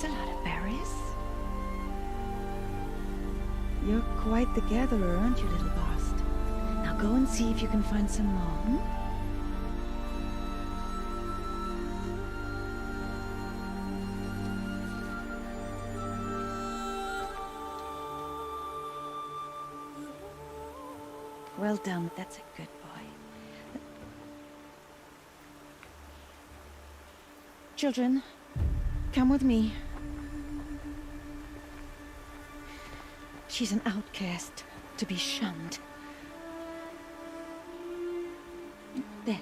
That's a lot of berries. You're quite the gatherer, aren't you, little Bast? Now go and see if you can find some more, hmm? Well done, that's a good boy. Children, come with me. She's an outcast, to be shunned. There.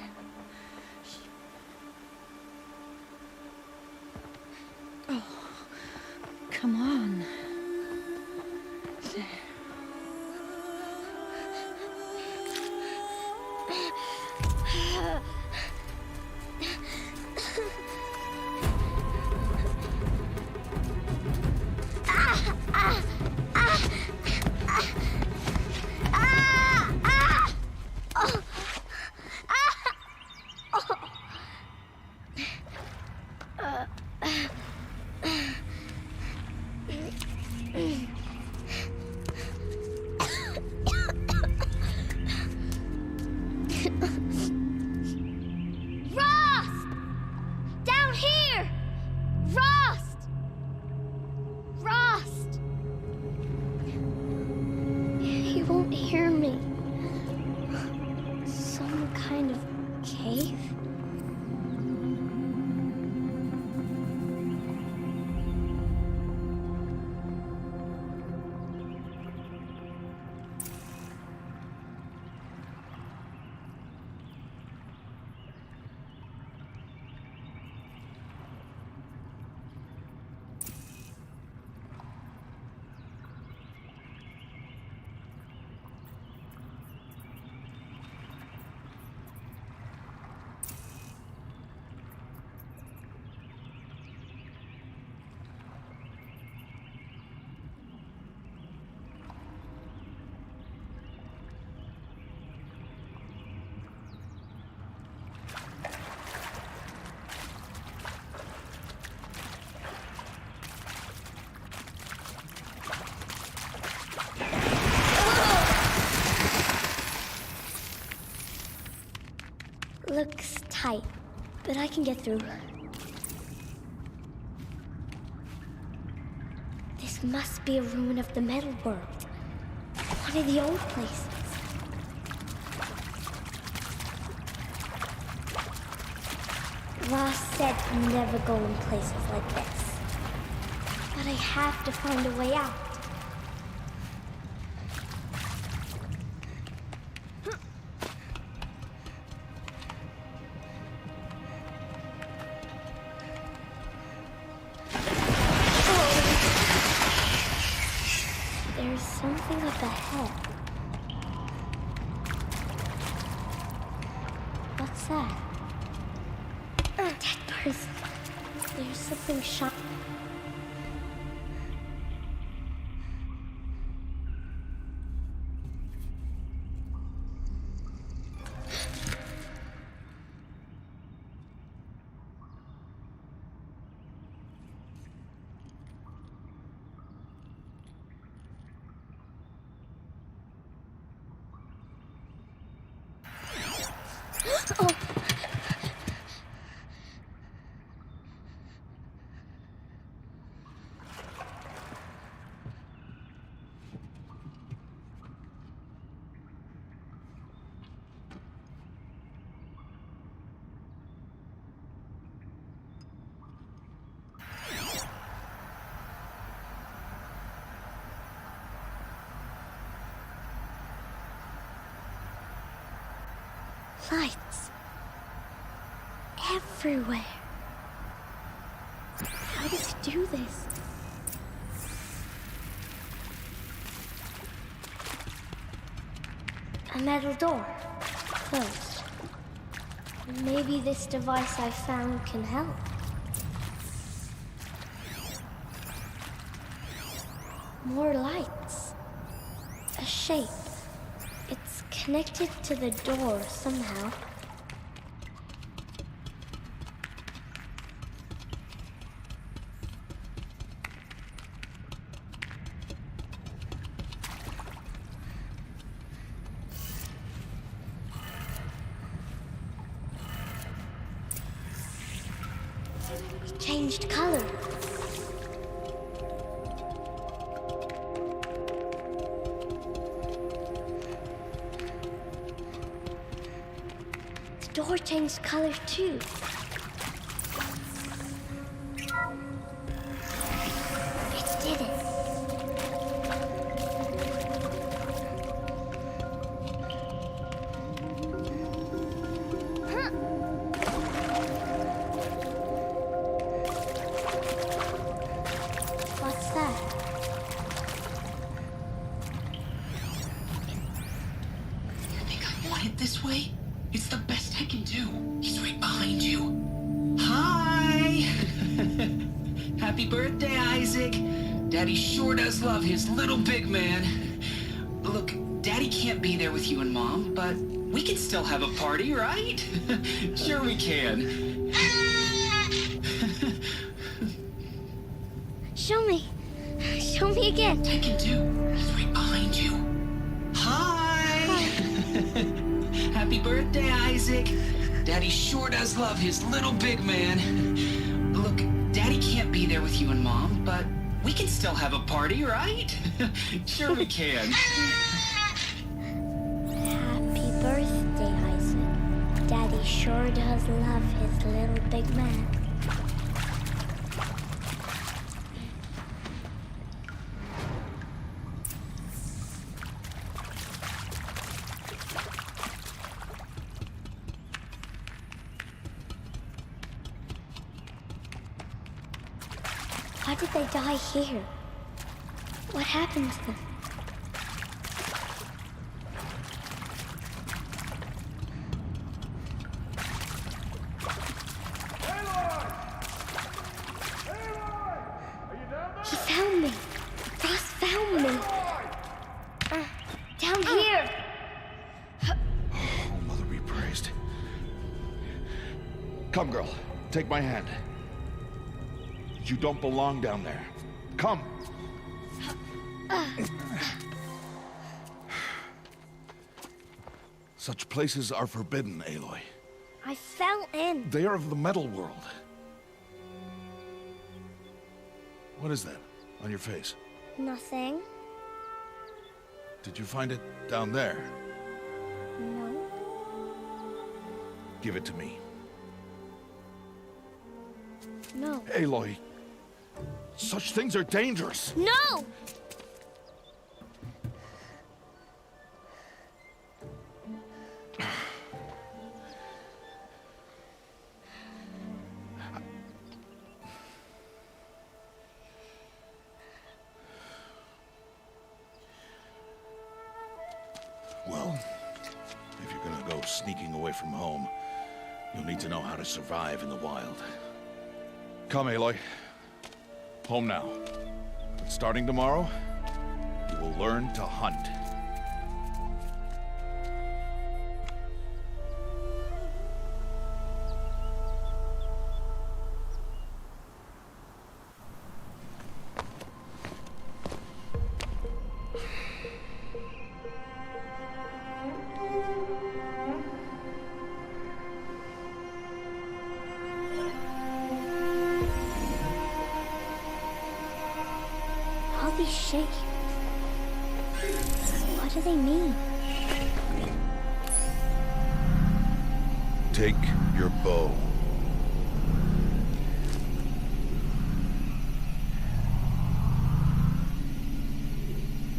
Oh, come on. There. Looks tight, but I can get through. This must be a ruin of the metal world. One of the old places. Ross said never go in places like this. But I have to find a way out. There's something up ahead. What's that? Dead person. There's something shot. Oh. Lights. Everywhere. How does he do this? A metal door. Closed. Maybe this device I found can help. More lights. A shape. It's connected to the door somehow. changed color. The door changed color too. It did it. What's that? You think I want it this way? It's the best I can do. He's right behind you. Hi! Happy birthday, Isaac. Daddy sure does love his little big man. Look, Daddy can't be there with you and Mom, but we can still have a party, right? Sure we can. Show me. Show me again. I can do. He's right behind you. Hi! Happy birthday, Isaac. Daddy sure does love his little big man. Look, Daddy can't be there with you and Mom, but we can still have a party, right? Sure we can. Happy birthday, Isaac. Daddy sure does love his little big man. Why did they die here? What happened to them? He found me. Ross found me. Down here. Oh, Mother be praised. Come, girl. Take my hand. You don't belong down there. Come. Such places are forbidden, Aloy. I fell in. They are of the metal world. What is that on your face? Nothing. Did you find it down there? No. Give it to me. No. Aloy, such things are dangerous. No! Well, if you're gonna go sneaking away from home, you'll need to know how to survive in the wild. Come, Aloy. Home now. But starting tomorrow, you will learn to hunt. All these shapes. What do they mean? Take your bow.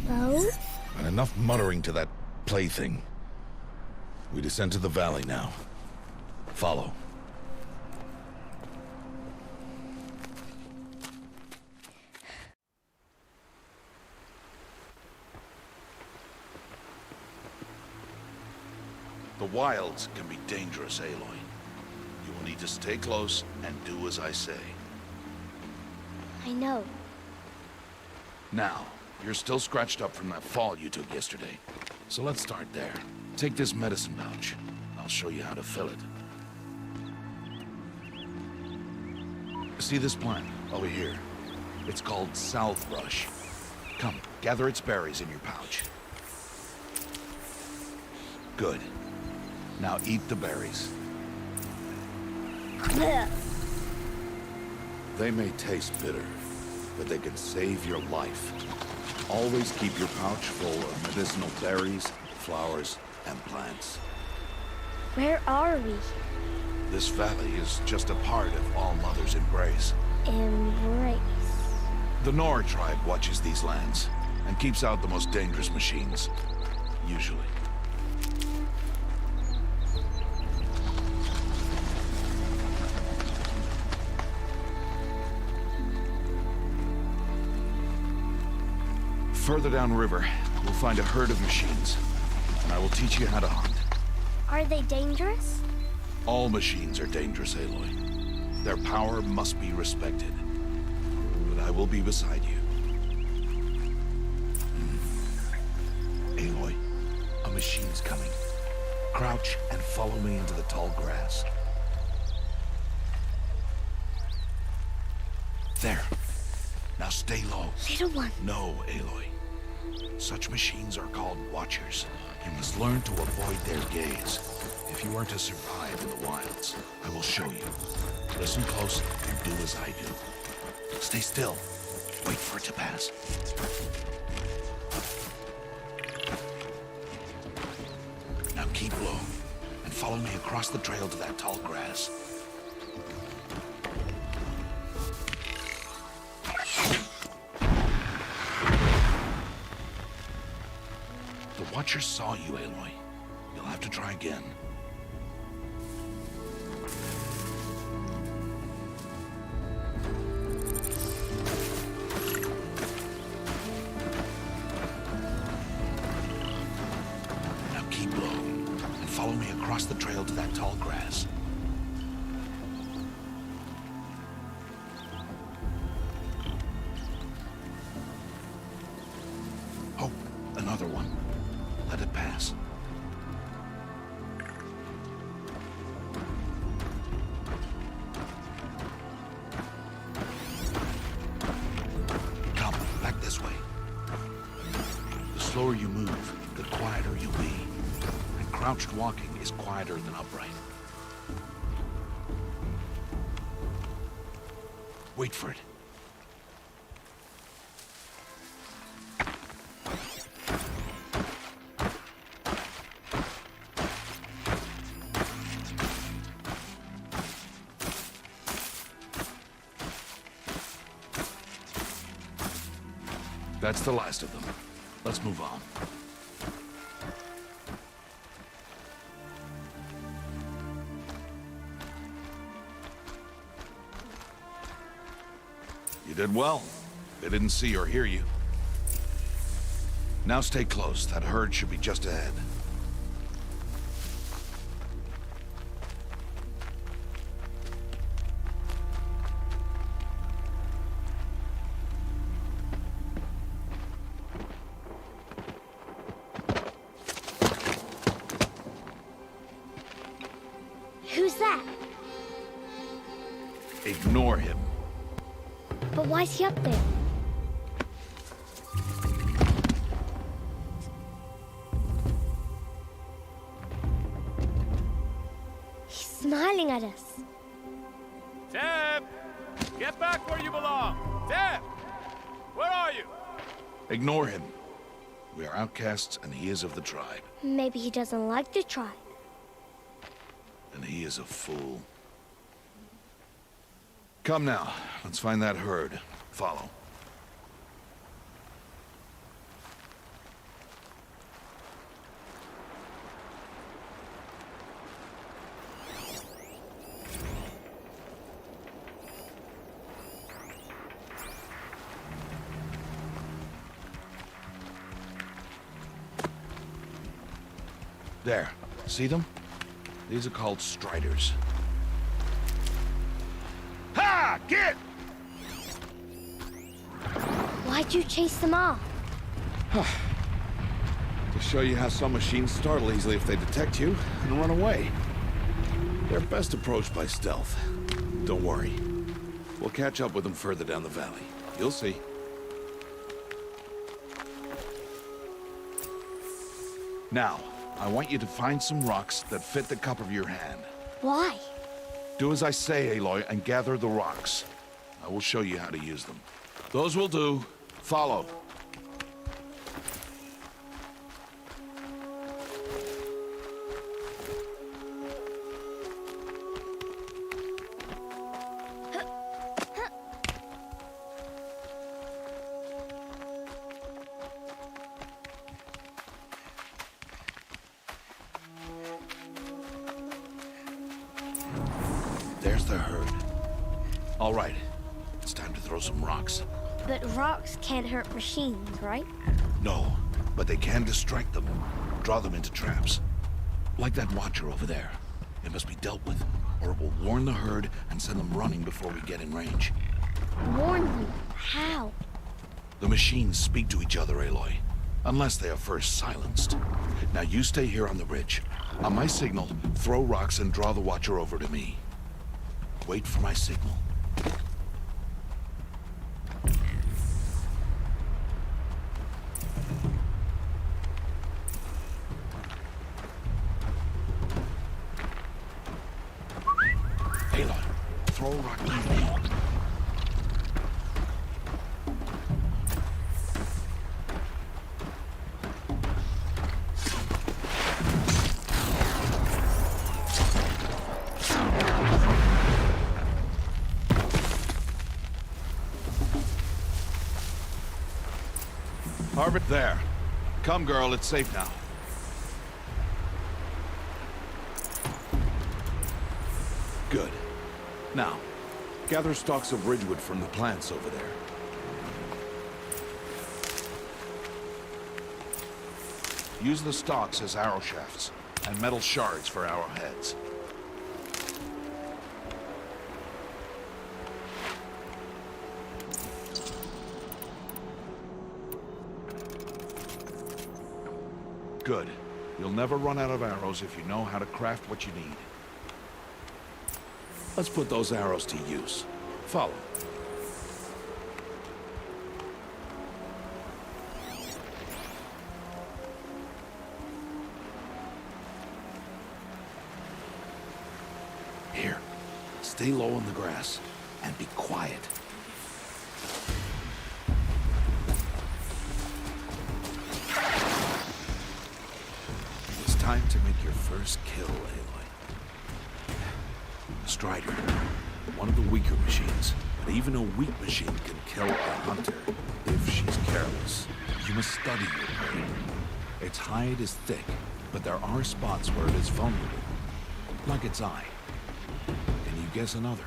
Bow? And enough muttering to that plaything. We descend to the valley now. Follow. The wilds can be dangerous, Aloy. You will need to stay close and do as I say. I know. Now, you're still scratched up from that fall you took yesterday. So let's start there. Take this medicine pouch. I'll show you how to fill it. See this plant over here? It's called salverush. Come, gather its berries in your pouch. Good. Now eat the berries. They may taste bitter, but they can save your life. Always keep your pouch full of medicinal berries, flowers, and plants. Where are we? This valley is just a part of All Mother's embrace. Embrace. The Nora tribe watches these lands and keeps out the most dangerous machines. Usually. Further downriver, we'll find a herd of machines, and I will teach you how to hunt. Are they dangerous? All machines are dangerous, Aloy. Their power must be respected. But I will be beside you. Aloy, a machine's coming. Crouch and follow me into the tall grass. There. Now stay low. Little one. No, Aloy. Such machines are called Watchers. You must learn to avoid their gaze. If you are to survive in the wilds, I will show you. Listen close and do as I do. Stay still. Wait for it to pass. Now keep low and follow me across the trail to that tall grass. The Watchers saw you, Aloy. You'll have to try again. Now keep low and follow me across the trail to that tall grass. Oh, another one. Let it pass. Come, back this way. The slower you move, the quieter you'll be. And crouched walking is quieter than upright. Wait for it. That's the last of them. Let's move on. You did well. They didn't see or hear you. Now stay close. That herd should be just ahead. Who's that? Ignore him. But why's he up there? He's smiling at us. Teb! Get back where you belong! Teb! Where are you? Ignore him. We are outcasts, and he is of the tribe. Maybe he doesn't like the tribe. And he is a fool. Come now, let's find that herd. Follow. There. See them? These are called striders. Ha! Get! Why'd you chase them off? To show you how some machines startle easily if they detect you and run away. They're best approached by stealth. Don't worry. We'll catch up with them further down the valley. You'll see. Now, I want you to find some rocks that fit the cup of your hand. Why? Do as I say, Aloy, and gather the rocks. I will show you how to use them. Those will do. Follow. There's the herd. All right, it's time to throw some rocks. But rocks can't hurt machines, right? No, but they can distract them, draw them into traps. Like that watcher over there. It must be dealt with, or it will warn the herd and send them running before we get in range. Warn them? How? The machines speak to each other, Aloy, unless they are first silenced. Now you stay here on the ridge. On my signal, throw rocks and draw the watcher over to me. Wait for my signal. Aloy, throw a rock to me. Harvard, there. Come, girl, it's safe now. Good. Now, gather stalks of ridgewood from the plants over there. Use the stalks as arrow shafts, and metal shards for arrowheads. Good. You'll never run out of arrows if you know how to craft what you need. Let's put those arrows to use. Follow. Here. Stay low in the grass and be quiet. Time to make your first kill, Aloy. Strider, one of the weaker machines, but even a weak machine can kill a hunter if she's careless. You must study your prey. Its hide is thick, but there are spots where it is vulnerable, like its eye. Can you guess another?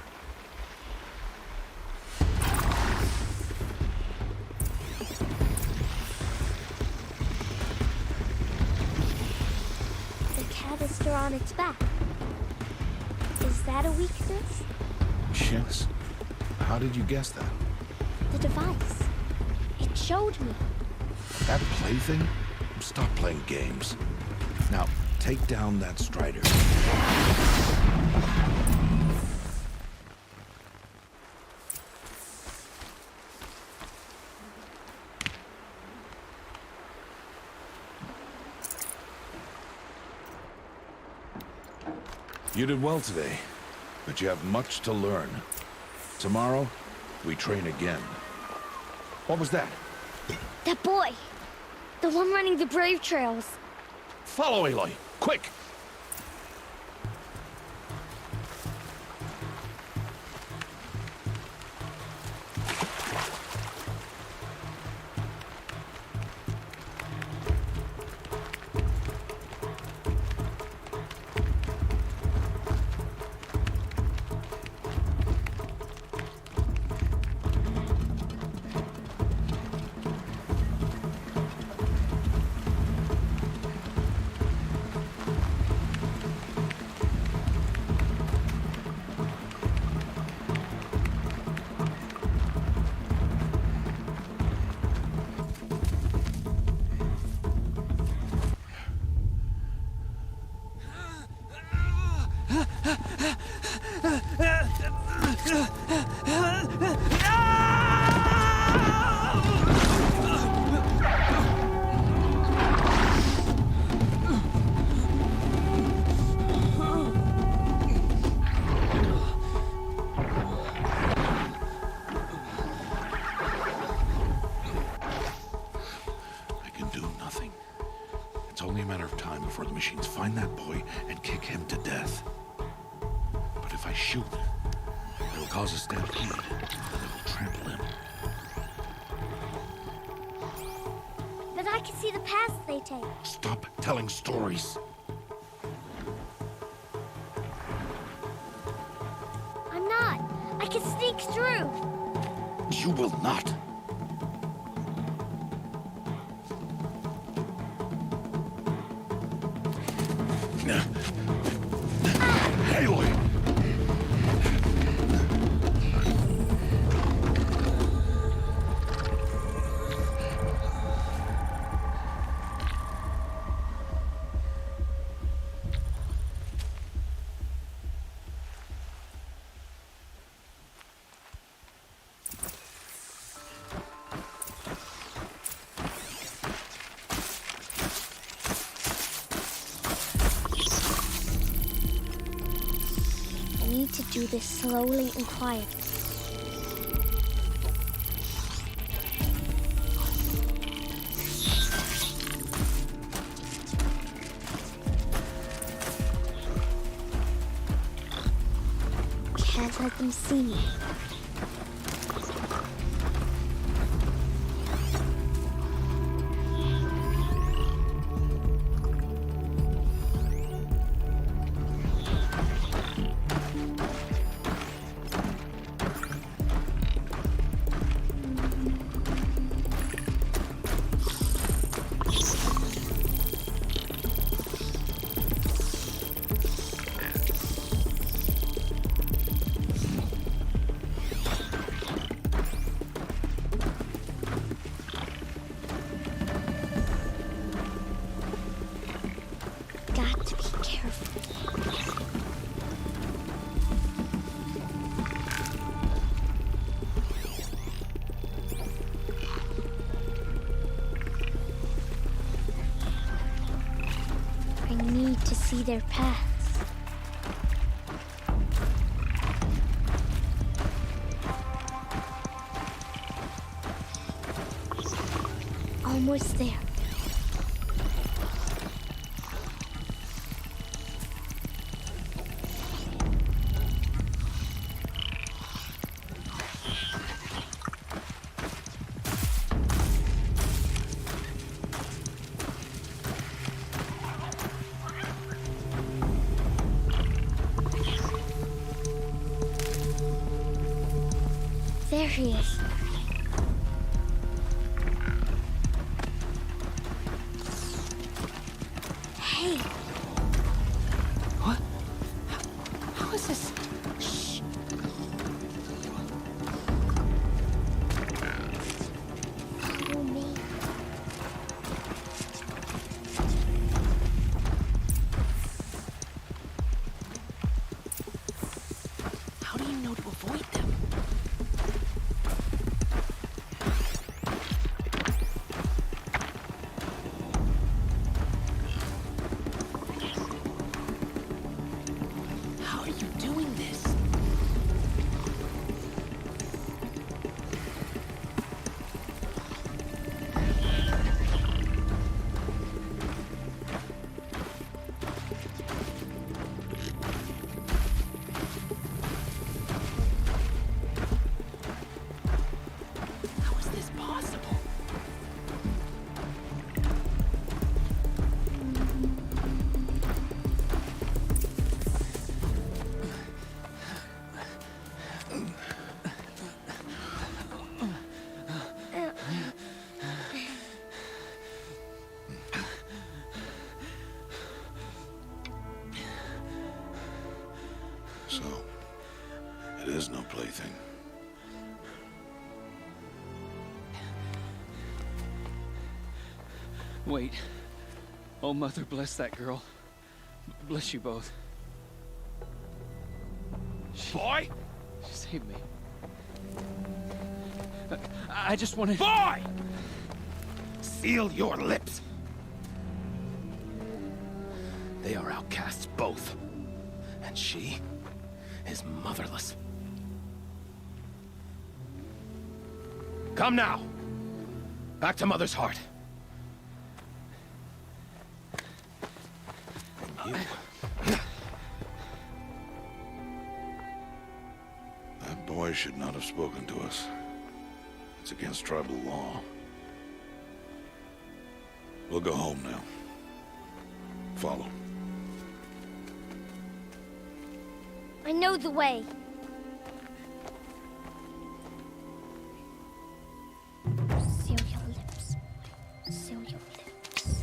On its back. Is that a weakness? Yes. How did you guess that? The device. It showed me. That plaything? Stop playing games. Now, take down that Strider. You did well today, but you have much to learn. Tomorrow, we train again. What was that? That boy! The one running the brave trails. Follow, Aloy! Quick! It's only a matter of time before the machines find that boy and kick him to death. But if I shoot, it'll cause a stampede, and it'll trample him. But I can see the paths they take. Stop telling stories. I'm not. I can sneak through. You will not. Aloy! I need to do this slowly and quietly. Can't let them see me. Got to be careful. I need to see their paths. Almost there. There he is. Hey. What? How is this? Shh. Follow me. How do you know to avoid them? How are you doing this? How is this possible? So, it is no plaything. Wait. Oh, Mother, bless that girl. Bless you both. Boy! She saved me. I just wanted... Boy! Seal your lips. They are outcasts, both. And she is motherless. Come now. Back to Mother's heart. You. That boy should not have spoken to us. It's against tribal law. We'll go home now. Follow. I know the way. Seal your lips. Seal your lips.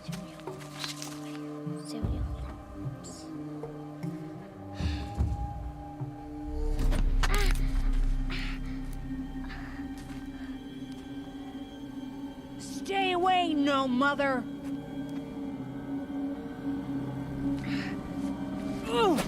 Seal your lips. Seal your lips. Stay away, no mother! Ugh.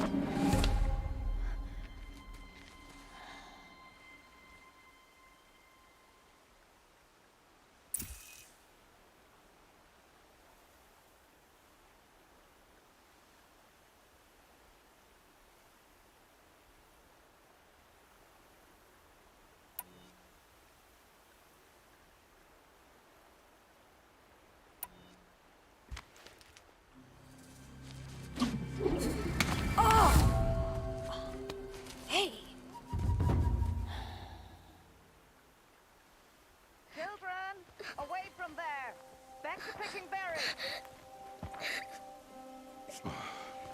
Hey! Children, away from there. Back to picking berries.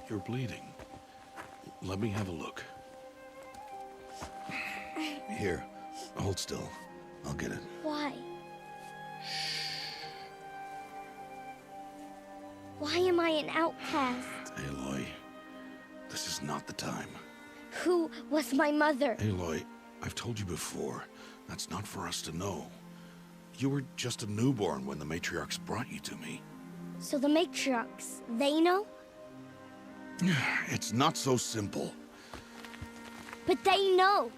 You're bleeding. Let me have a look. Here, hold still. I'll get it. Why? Why am I an outcast? Aloy, this is not the time. Who was my mother? Aloy, I've told you before, that's not for us to know. You were just a newborn when the matriarchs brought you to me. So the matriarchs, they know? It's not so simple. But they know.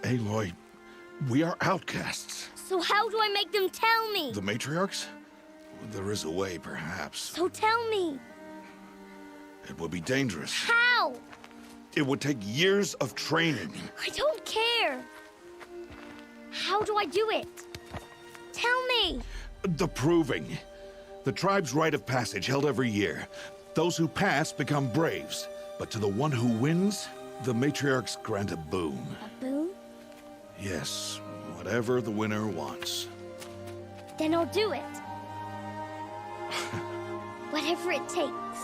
Aloy, we are outcasts. So how do I make them tell me? The matriarchs? There is a way, perhaps. So tell me. It would be dangerous. How? It would take years of training. I don't care. How do I do it? Tell me. The proving. The tribe's rite of passage held every year. Those who pass become braves. But to the one who wins, the matriarchs grant a boon. A boon? Yes, whatever the winner wants. Then I'll do it. Whatever it takes.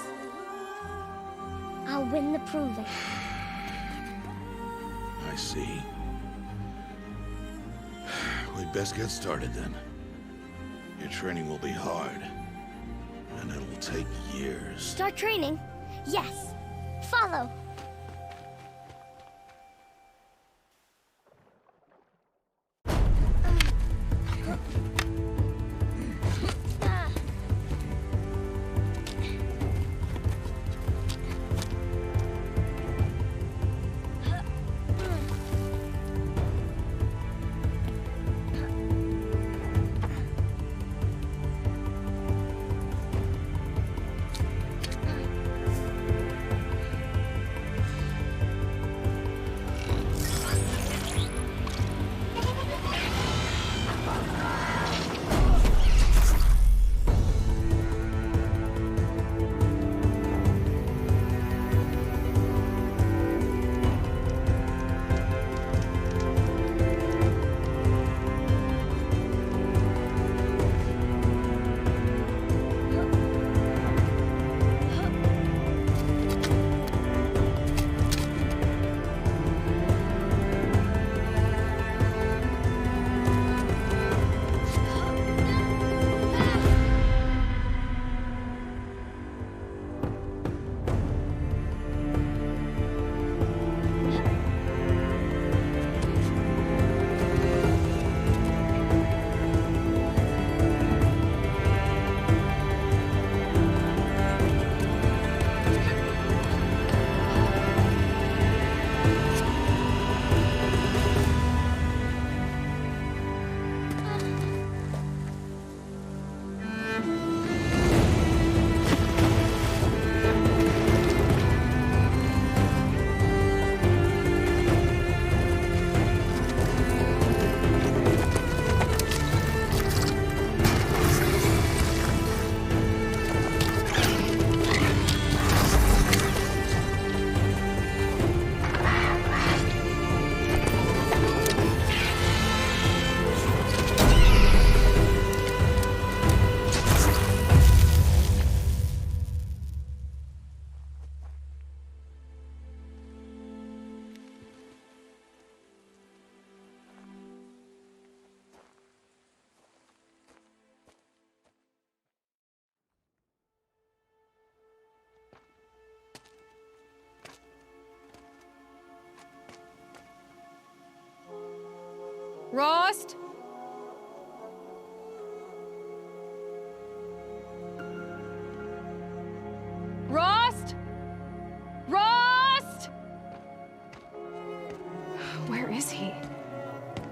I'll win the proving. I see. We'd best get started then. Your training will be hard. And it'll take years. Start training? Yes. Follow.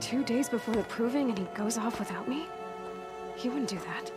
2 days before the proving and he goes off without me? He wouldn't do that.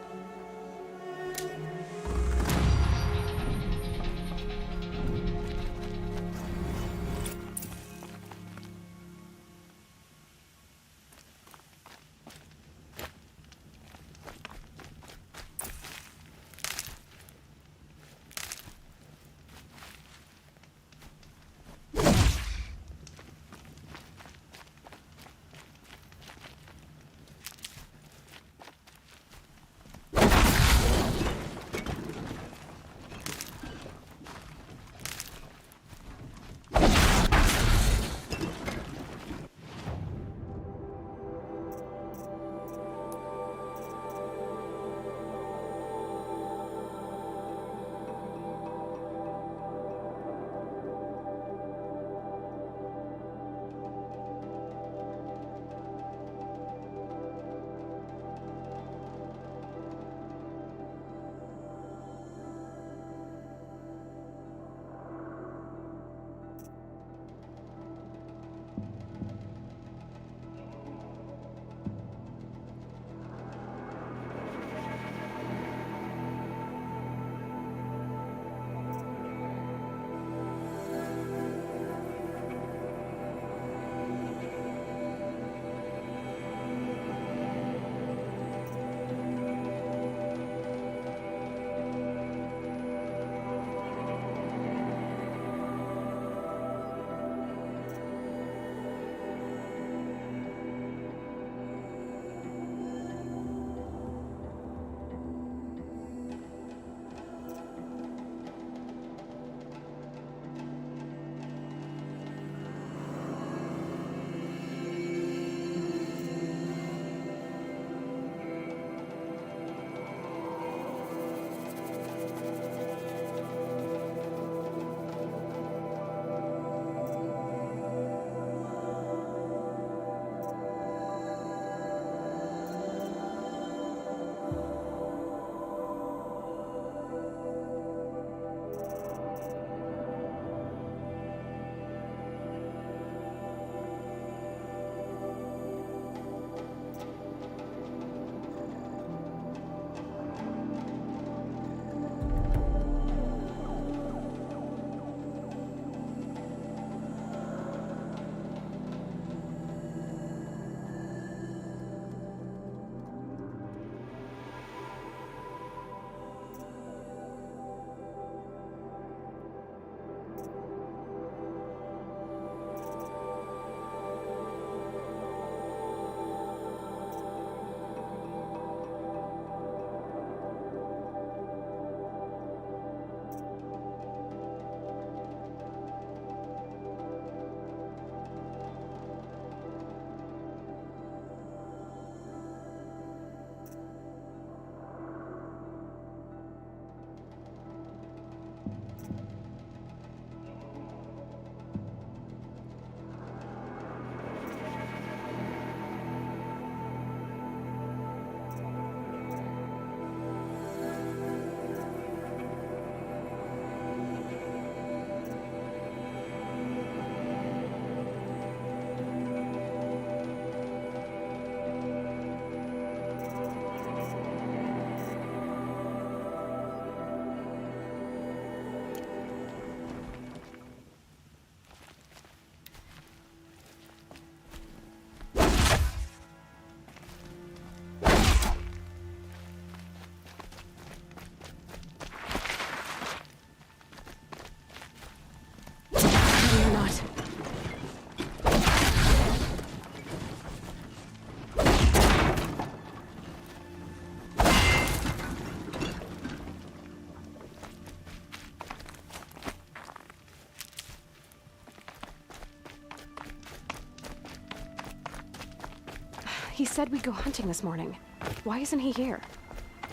He said we'd go hunting this morning. Why isn't he here?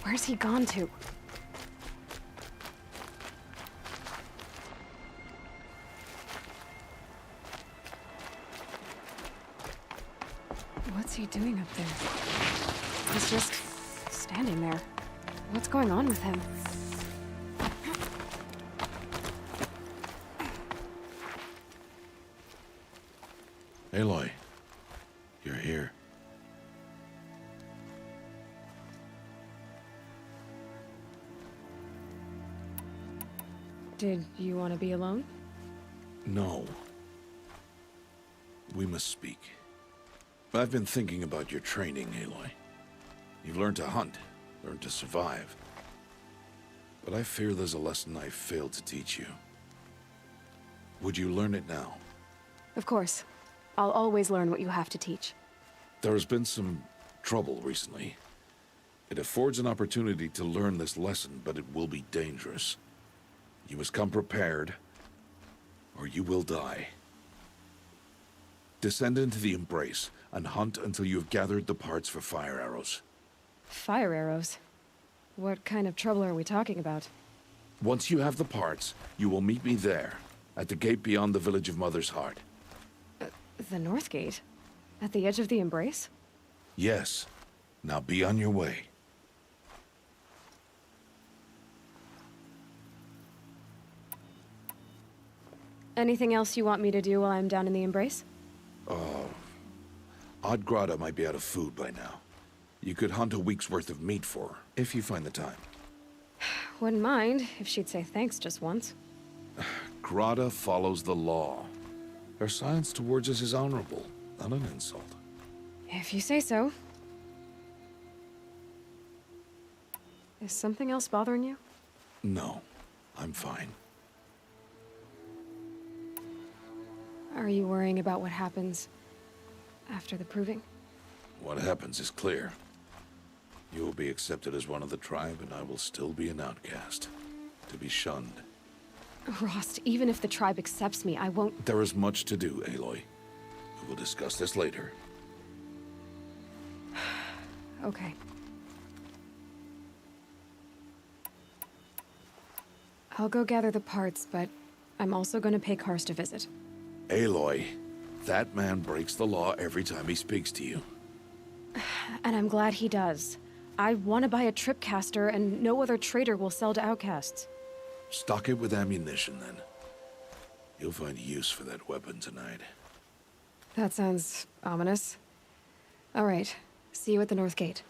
Where's he gone to? What's he doing up there? He's just standing there. What's going on with him? Aloy, you're here. Did you want to be alone? No. We must speak. I've been thinking about your training, Aloy. You've learned to hunt, learned to survive. But I fear there's a lesson I failed to teach you. Would you learn it now? Of course. I'll always learn what you have to teach. There has been some trouble recently. It affords an opportunity to learn this lesson, but it will be dangerous. You must come prepared, or you will die. Descend into the Embrace, and hunt until you have gathered the parts for fire arrows. Fire arrows? What kind of trouble are we talking about? Once you have the parts, you will meet me there, at the gate beyond the village of Mother's Heart. The North Gate? At the edge of the Embrace? Yes. Now be on your way. Anything else you want me to do while I'm down in the Embrace? Odd Grata might be out of food by now. You could hunt a week's worth of meat for her, if you find the time. Wouldn't mind if she'd say thanks just once. Grata follows the law. Her silence towards us is honorable, not an insult. If you say so. Is something else bothering you? No, I'm fine. Are you worrying about what happens after the proving? What happens is clear. You will be accepted as one of the tribe, and I will still be an outcast, to be shunned. Rost, even if the tribe accepts me, I won't... There is much to do, Aloy. We will discuss this later. Okay. I'll go gather the parts, but I'm also going to pay Karst a visit. Aloy, that man breaks the law every time he speaks to you. And I'm glad he does. I want to buy a tripcaster, and no other trader will sell to outcasts. Stock it with ammunition, then. You'll find use for that weapon tonight. That sounds ominous. All right. See you at the North Gate.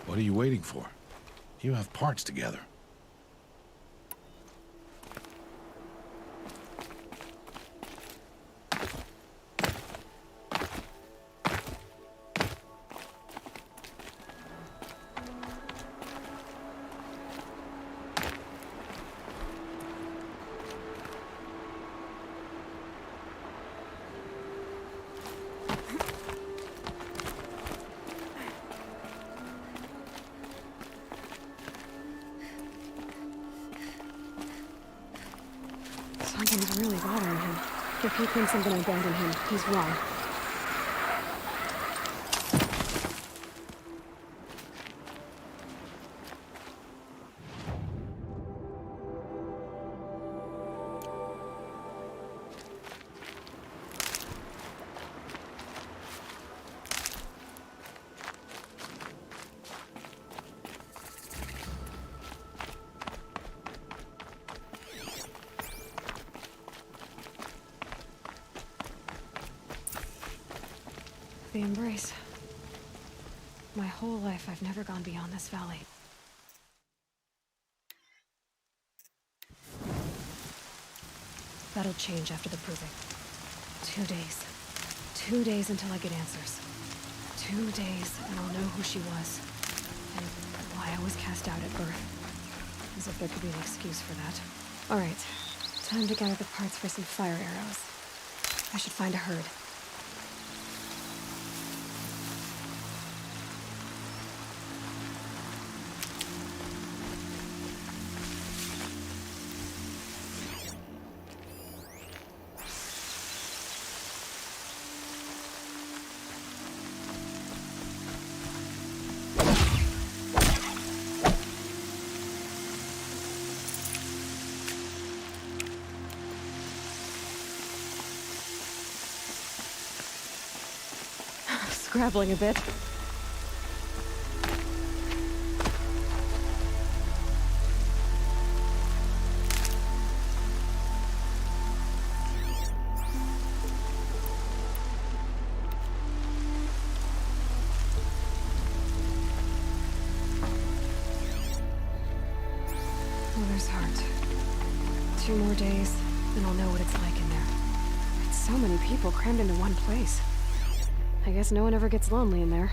What are you waiting for? You have parts together. Something's really bothering him. If he thinks I'm gonna abandon him, he's wrong. The Embrace. My whole life, I've never gone beyond this valley. That'll change after the proving. 2 days. 2 days until I get answers. 2 days, and I'll know who she was. And why I was cast out at birth. As if there could be an excuse for that. Alright. Time to gather the parts for some fire arrows. I should find a herd. scrabbling a bit. Mother's heart. 2 more days, and I'll know what it's like in there. It's so many people crammed into one place. I guess no one ever gets lonely in there.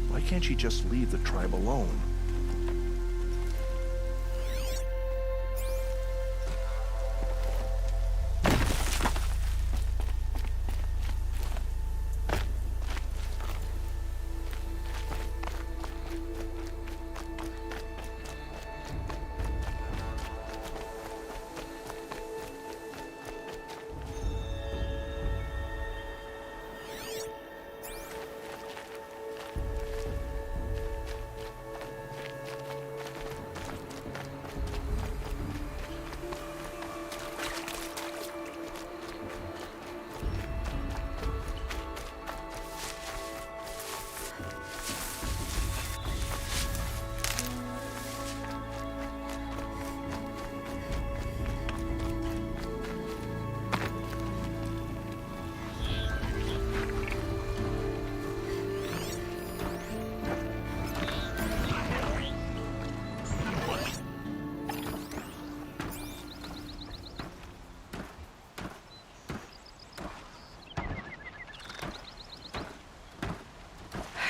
Why can't she just leave the tribe alone?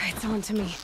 It's on to me.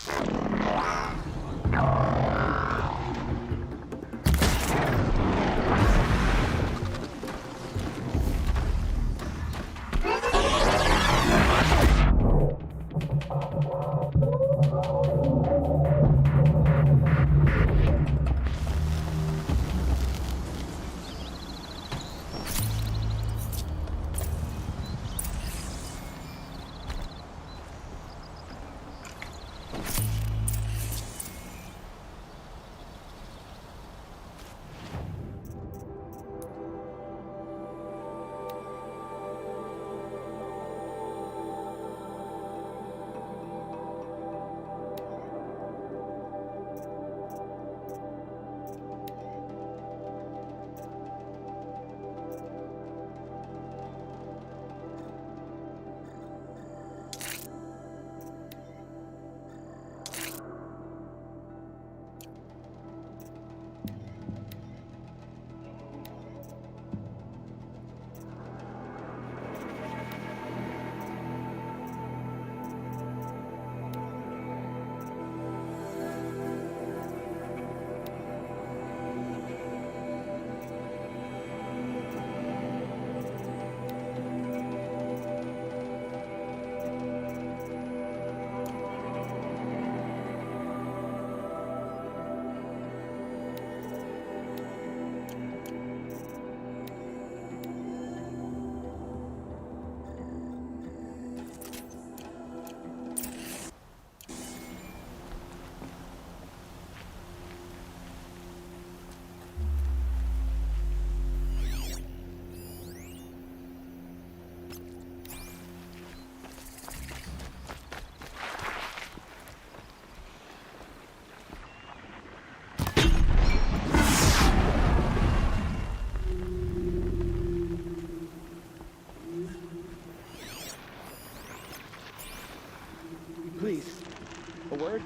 Please, a word?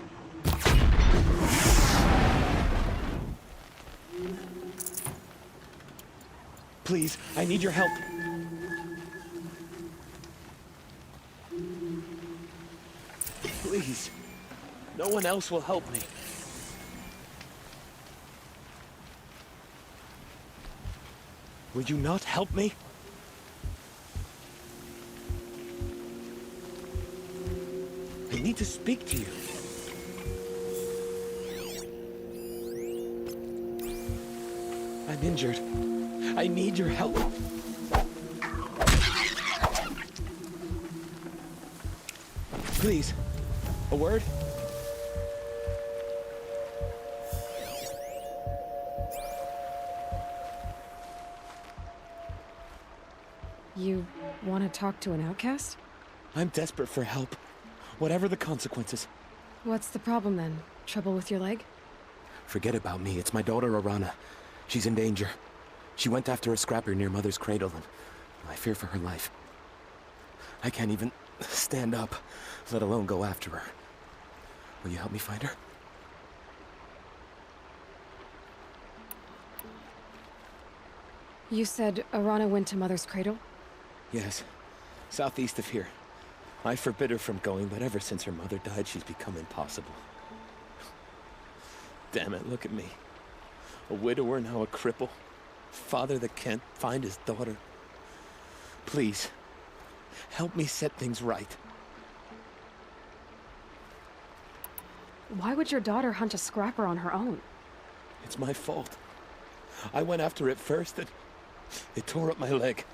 Please, I need your help. Please, no one else will help me. Would you not help me? I need to speak to you. I'm injured. I need your help. Please, a word? Want to talk to an outcast? I'm desperate for help, whatever the consequences. What's the problem then? Trouble with your leg? Forget about me. It's my daughter, Arana. She's in danger. She went after a scrapper near Mother's cradle, and I fear for her life. I can't even stand up, let alone go after her. Will you help me find her? You said Arana went to Mother's cradle? Yes, southeast of here. I forbid her from going, but ever since her mother died, she's become impossible. Damn it, look at me. A widower, now a cripple. Father that can't find his daughter. Please, help me set things right. Why would your daughter hunt a scrapper on her own? It's my fault. I went after it first, and it tore up my leg.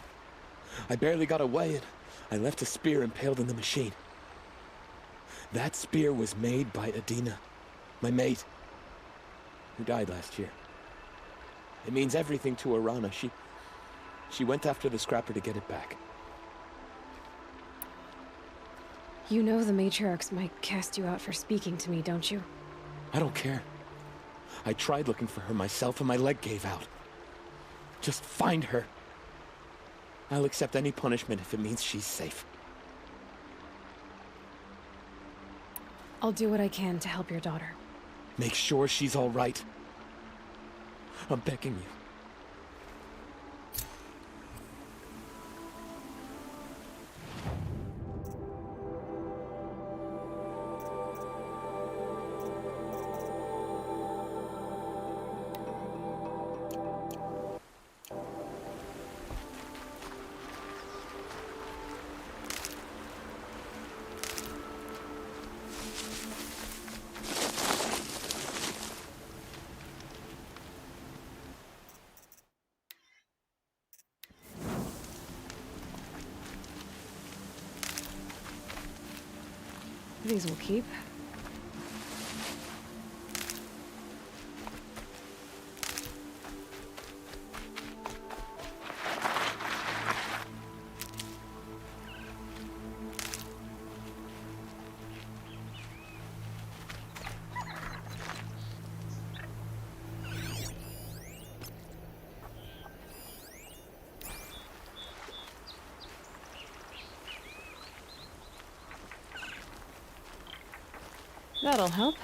I barely got away, and I left a spear impaled in the machine. That spear was made by Adina, my mate, who died last year. It means everything to Arana. She went after the scrapper to get it back. You know the matriarchs might cast you out for speaking to me, don't you? I don't care. I tried looking for her myself, and my leg gave out. Just find her. I'll accept any punishment if it means she's safe. I'll do what I can to help your daughter. Make sure she's all right. I'm begging you. These will keep. That'll help.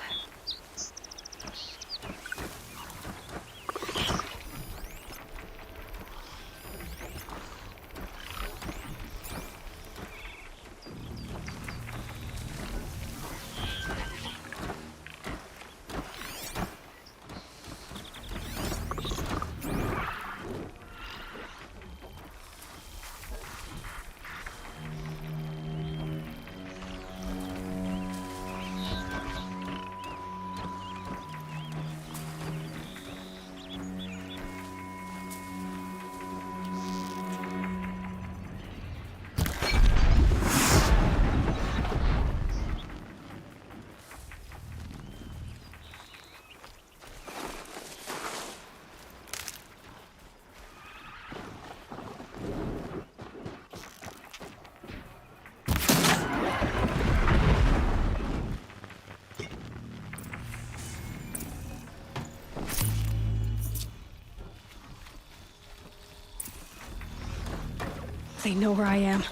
They know where I am.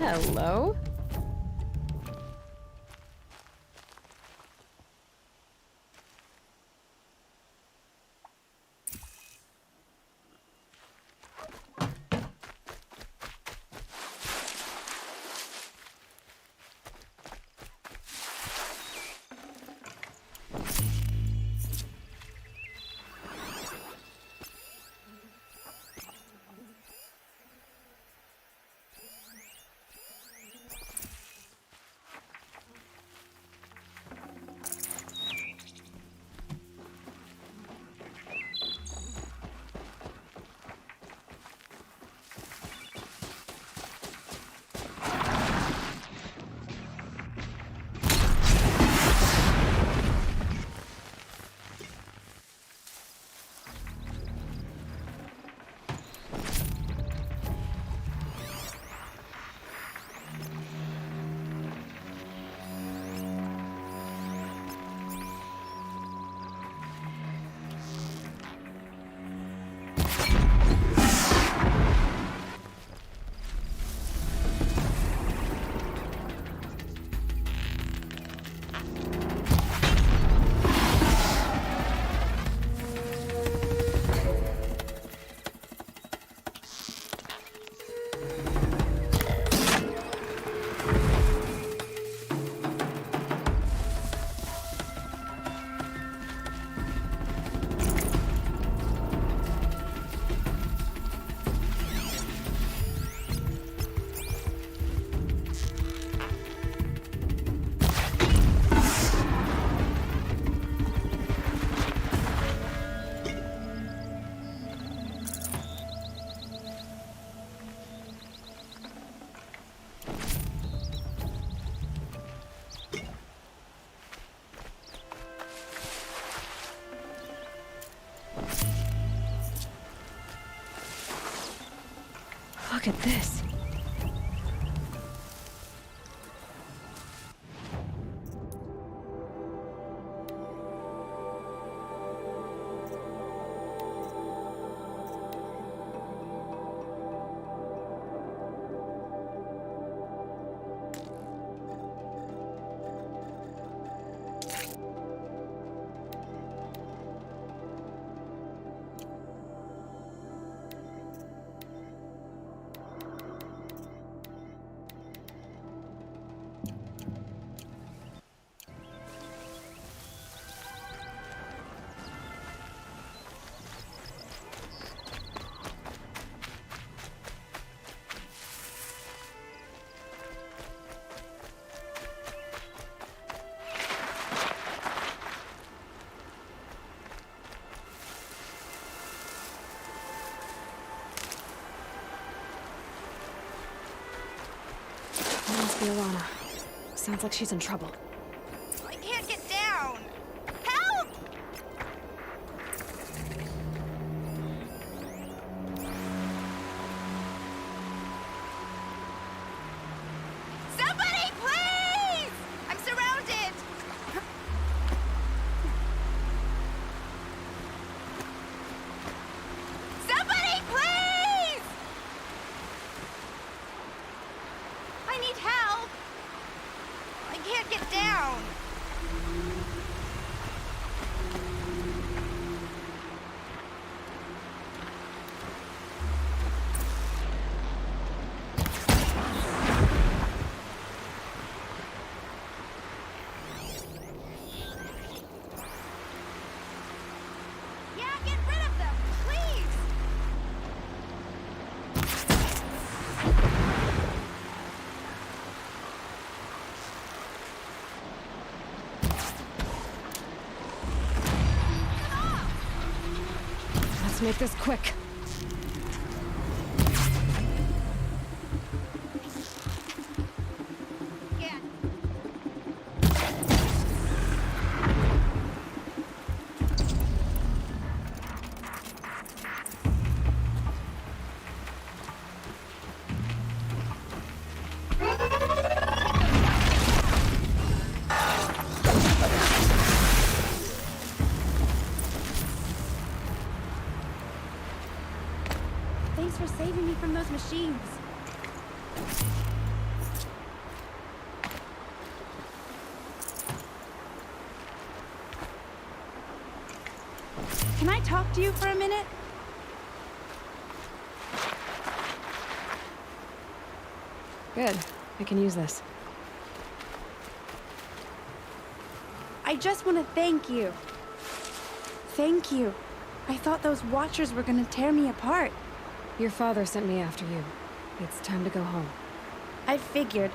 Hello? Look at this. Must be Alana. Sounds like she's in trouble. I can't get down! Help! Somebody, please! I'm surrounded! Somebody, please! I need help! I can't get down! Yeah, get rid of them, please! Let's make this quick. Yeah. Thanks for saving me from those machines. can I talk to you for a minute? Good. I can use this. I just want to thank you. Thank you. I thought those Watchers were gonna tear me apart. Your father sent me after you. It's time to go home. I figured.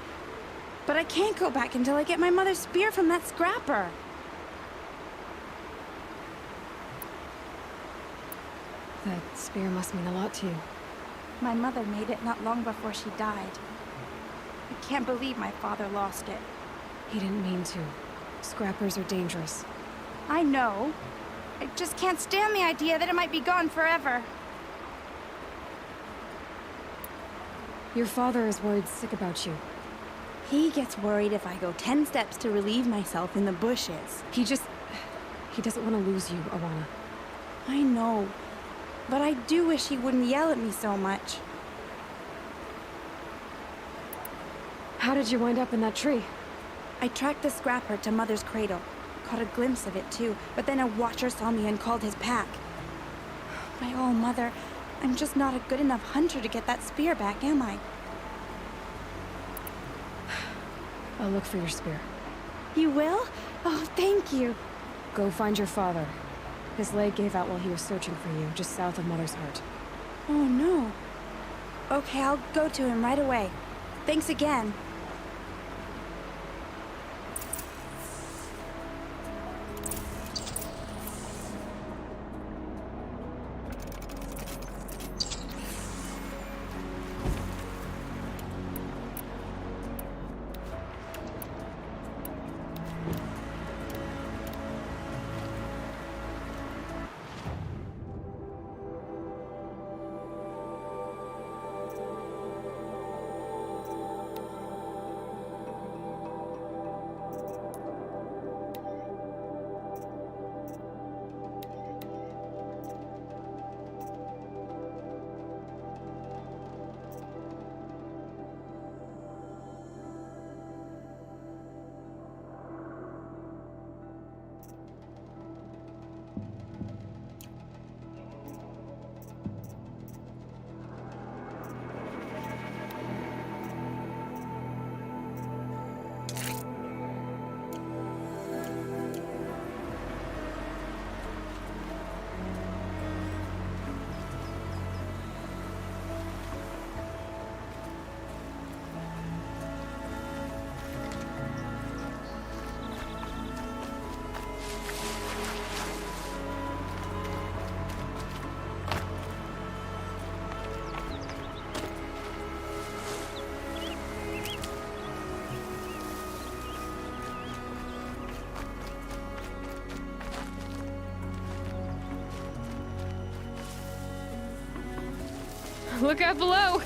But I can't go back until I get my mother's spear from that scrapper. That spear must mean a lot to you. My mother made it not long before she died. I can't believe my father lost it. He didn't mean to. Scrappers are dangerous. I know. I just can't stand the idea that it might be gone forever. Your father is worried sick about you. He gets worried if I go 10 steps to relieve myself in the bushes. He doesn't want to lose you, Awana. I know. But I do wish he wouldn't yell at me so much. How did you wind up in that tree? I tracked the scrapper to Mother's cradle. Caught a glimpse of it too, but then a Watcher saw me and called his pack. My oh, Mother, I'm just not a good enough hunter to get that spear back, am I? I'll look for your spear. You will? Oh, thank you. Go find your father. His leg gave out while he was searching for you, just south of Mother's Heart. Oh, no. Okay, I'll go to him right away. Thanks again. Look out below!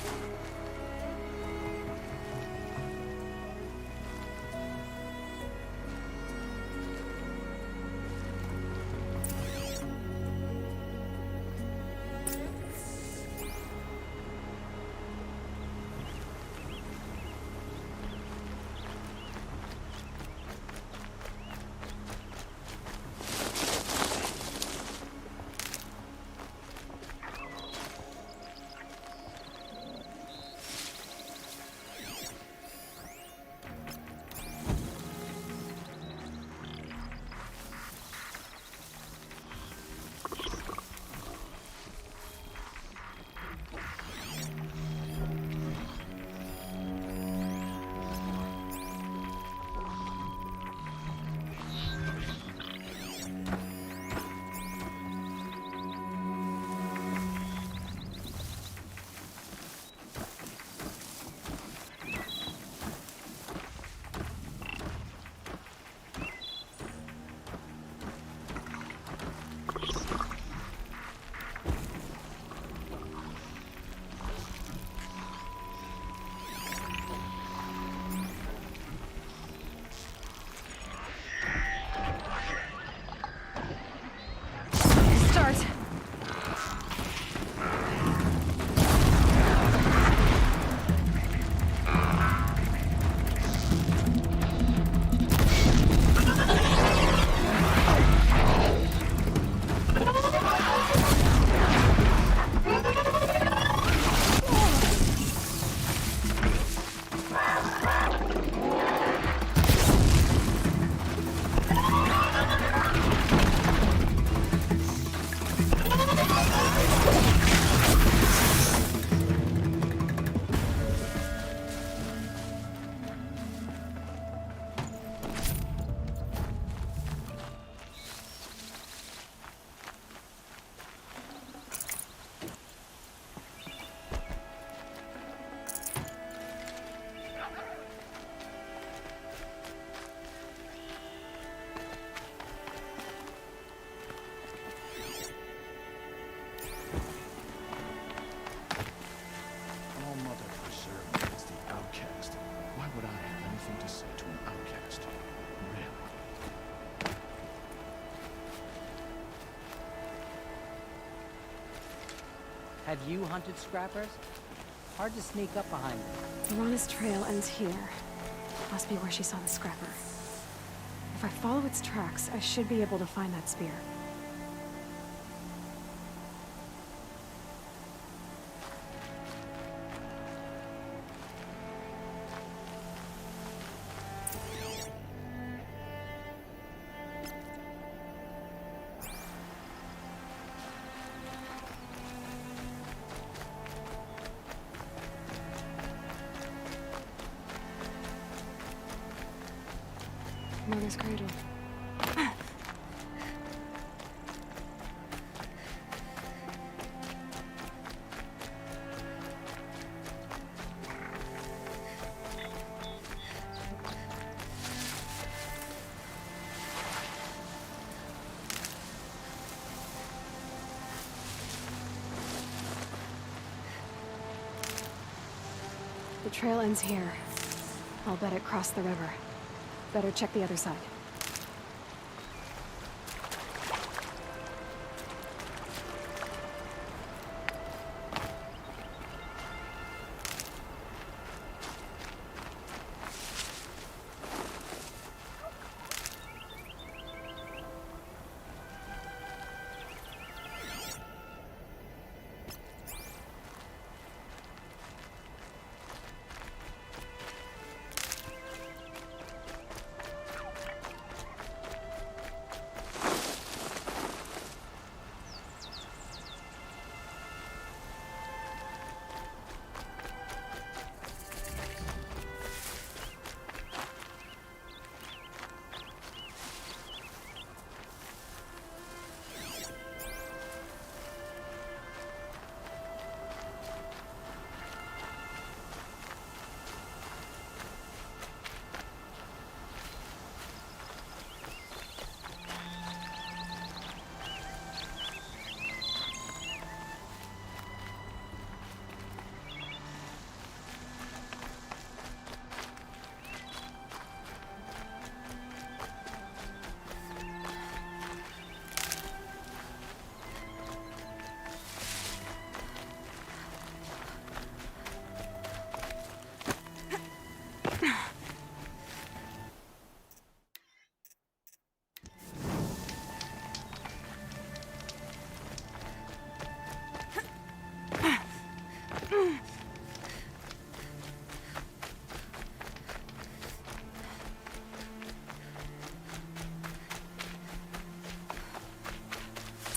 Have you hunted scrappers? Hard to sneak up behind them. Lana's trail ends here. Must be where she saw the scrapper. If I follow its tracks, I should be able to find that spear. Mother's cradle. The trail ends here. I'll bet it crossed the river. Better check the other side.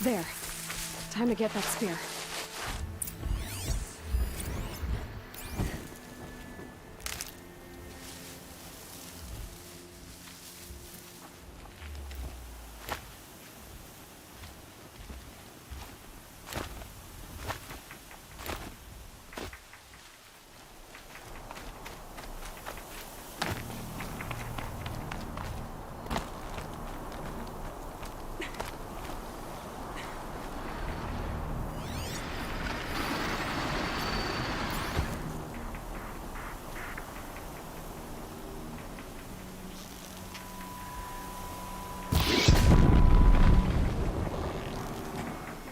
There. Time to get that spear.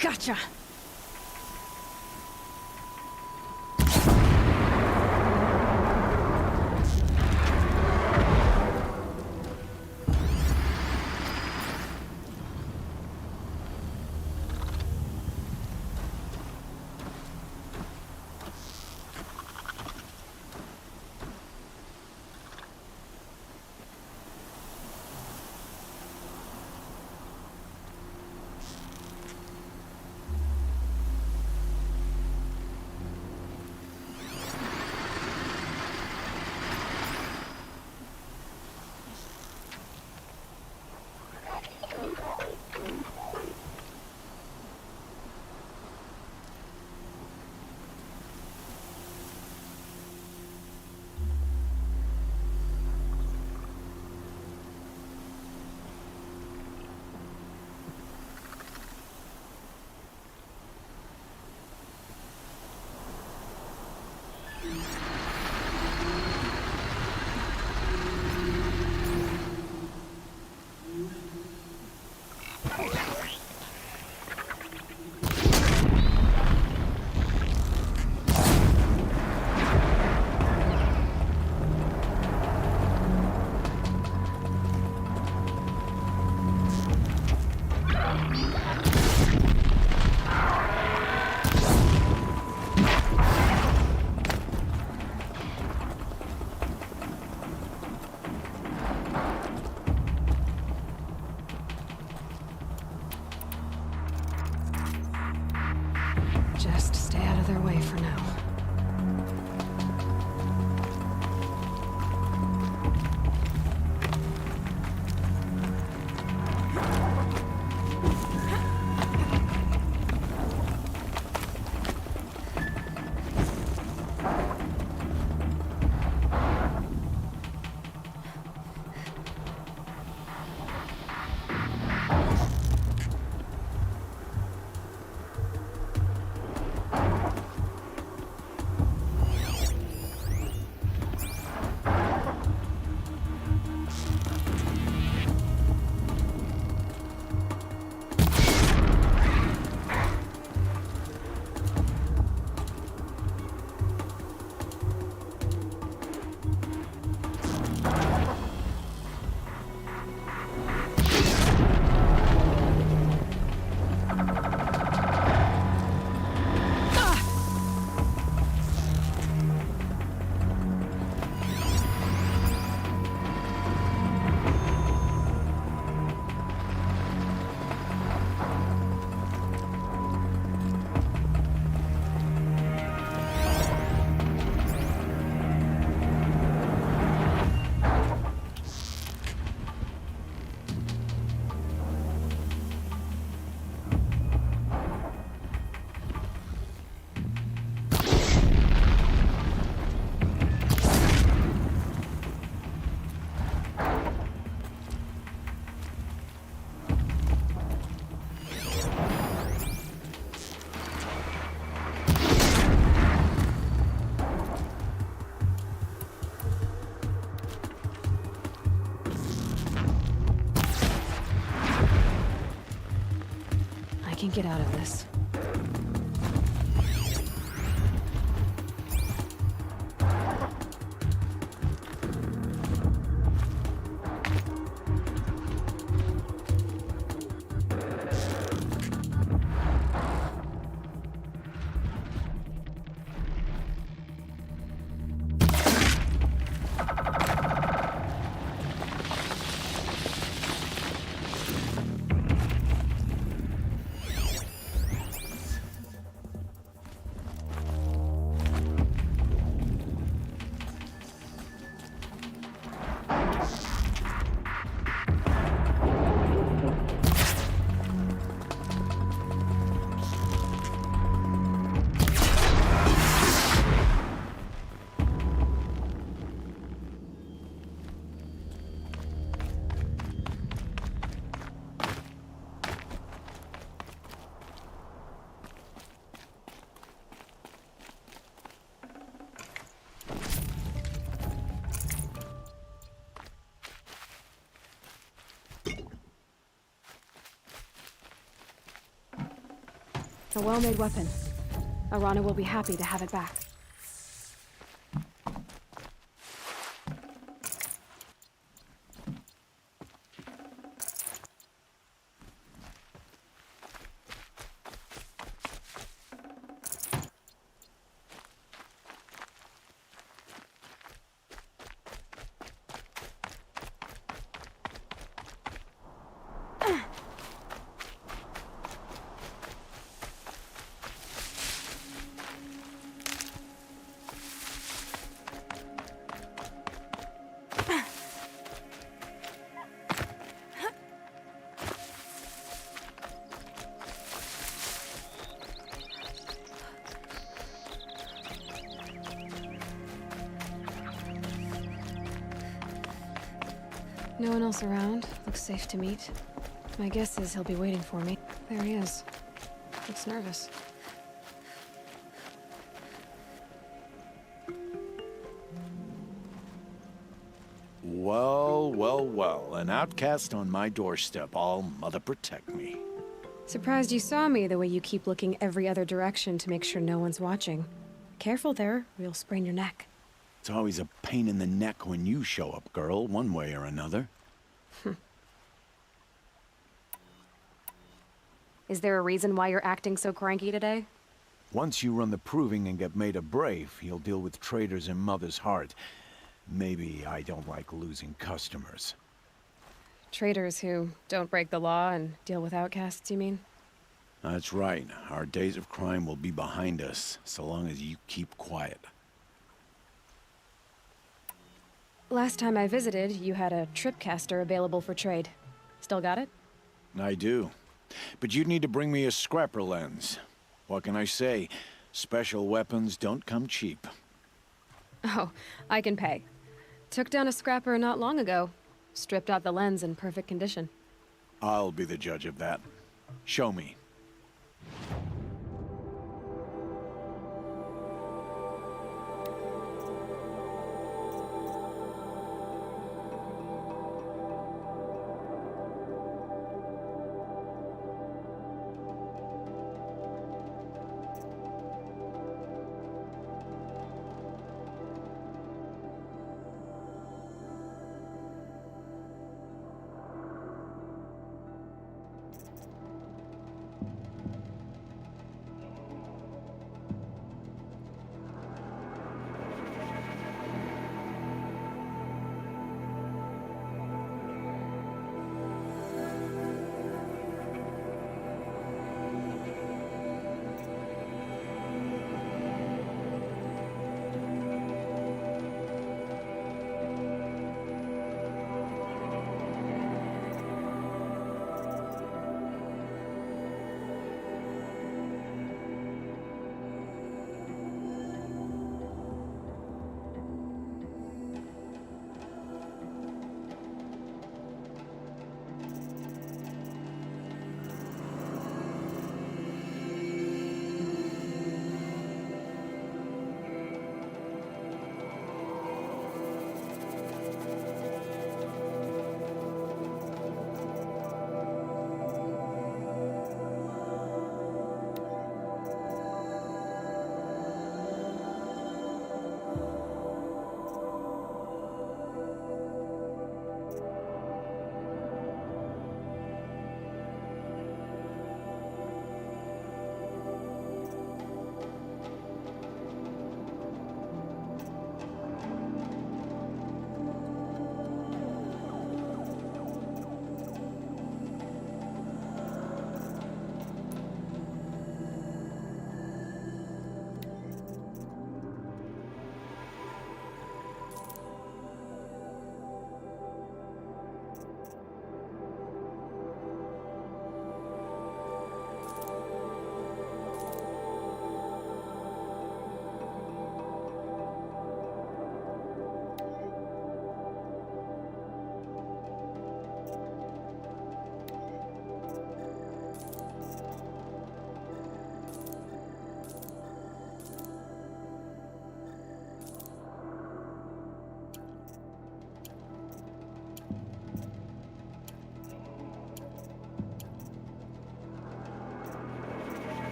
Gotcha! Just stay out of their way for now. I can get out of this. A well-made weapon. Arana will be happy to have it back. No one else around. Looks safe to meet. My guess is he'll be waiting for me. There he is. Looks nervous. Well, well, well. An outcast on my doorstep. All mother protect me. Surprised you saw me the way you keep looking every other direction to make sure no one's watching. Careful there, or you'll sprain your neck. It's always a pain in the neck when you show up, girl, one way or another. Is there a reason why you're acting so cranky today? Once you run the proving and get made a brave, you'll deal with traitors in Mother's heart. Maybe I don't like losing customers. Traitors who don't break the law and deal with outcasts, you mean? That's right. Our days of crime will be behind us, so long as you keep quiet. Last time I visited, you had a tripcaster available for trade. Still got it? I do. But you'd need to bring me a scrapper lens. What can I say? Special weapons don't come cheap. Oh, I can pay. Took down a scrapper not long ago. Stripped out the lens in perfect condition. I'll be the judge of that. Show me.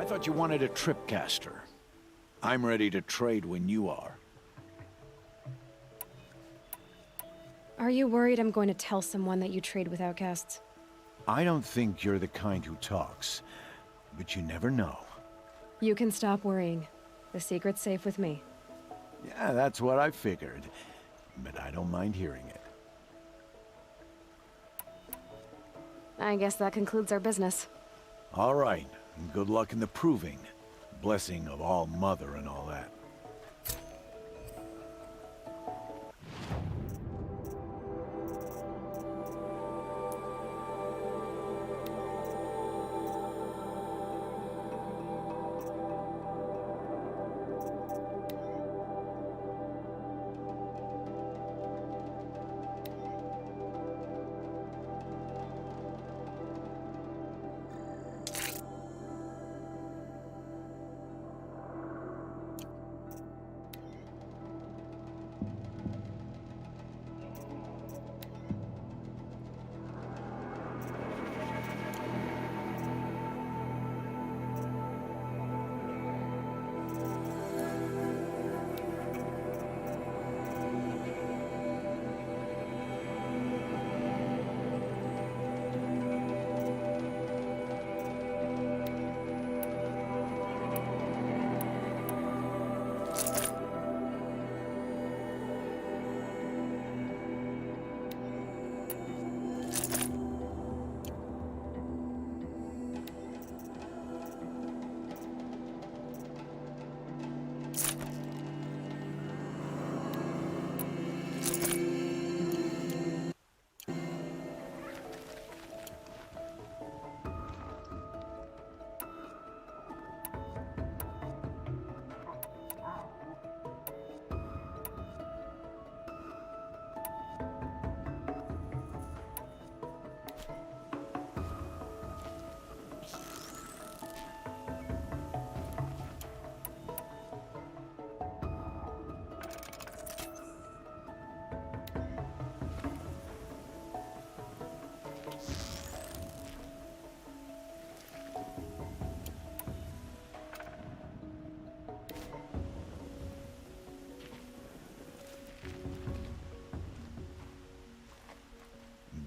I thought you wanted a tripcaster. I'm ready to trade when you are. Are you worried I'm going to tell someone that you trade with outcasts? I don't think you're the kind who talks, but you never know. You can stop worrying. The secret's safe with me. Yeah, that's what I figured, but I don't mind hearing it. I guess that concludes our business. All right, and good luck in the proving. Blessing of All Mother and all that.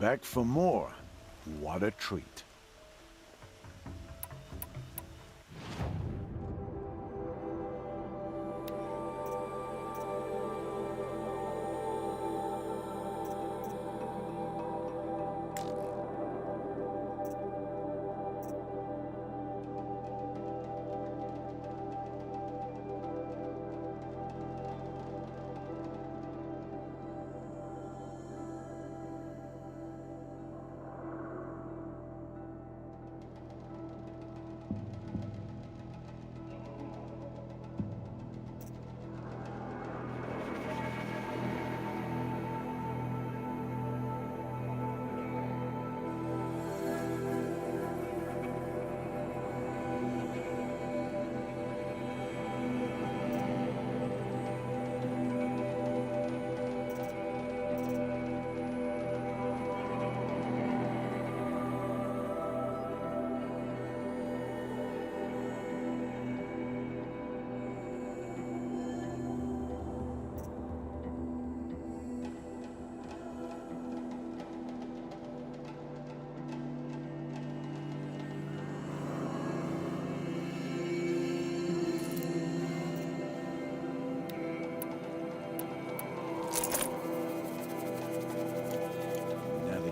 Back for more. What a treat.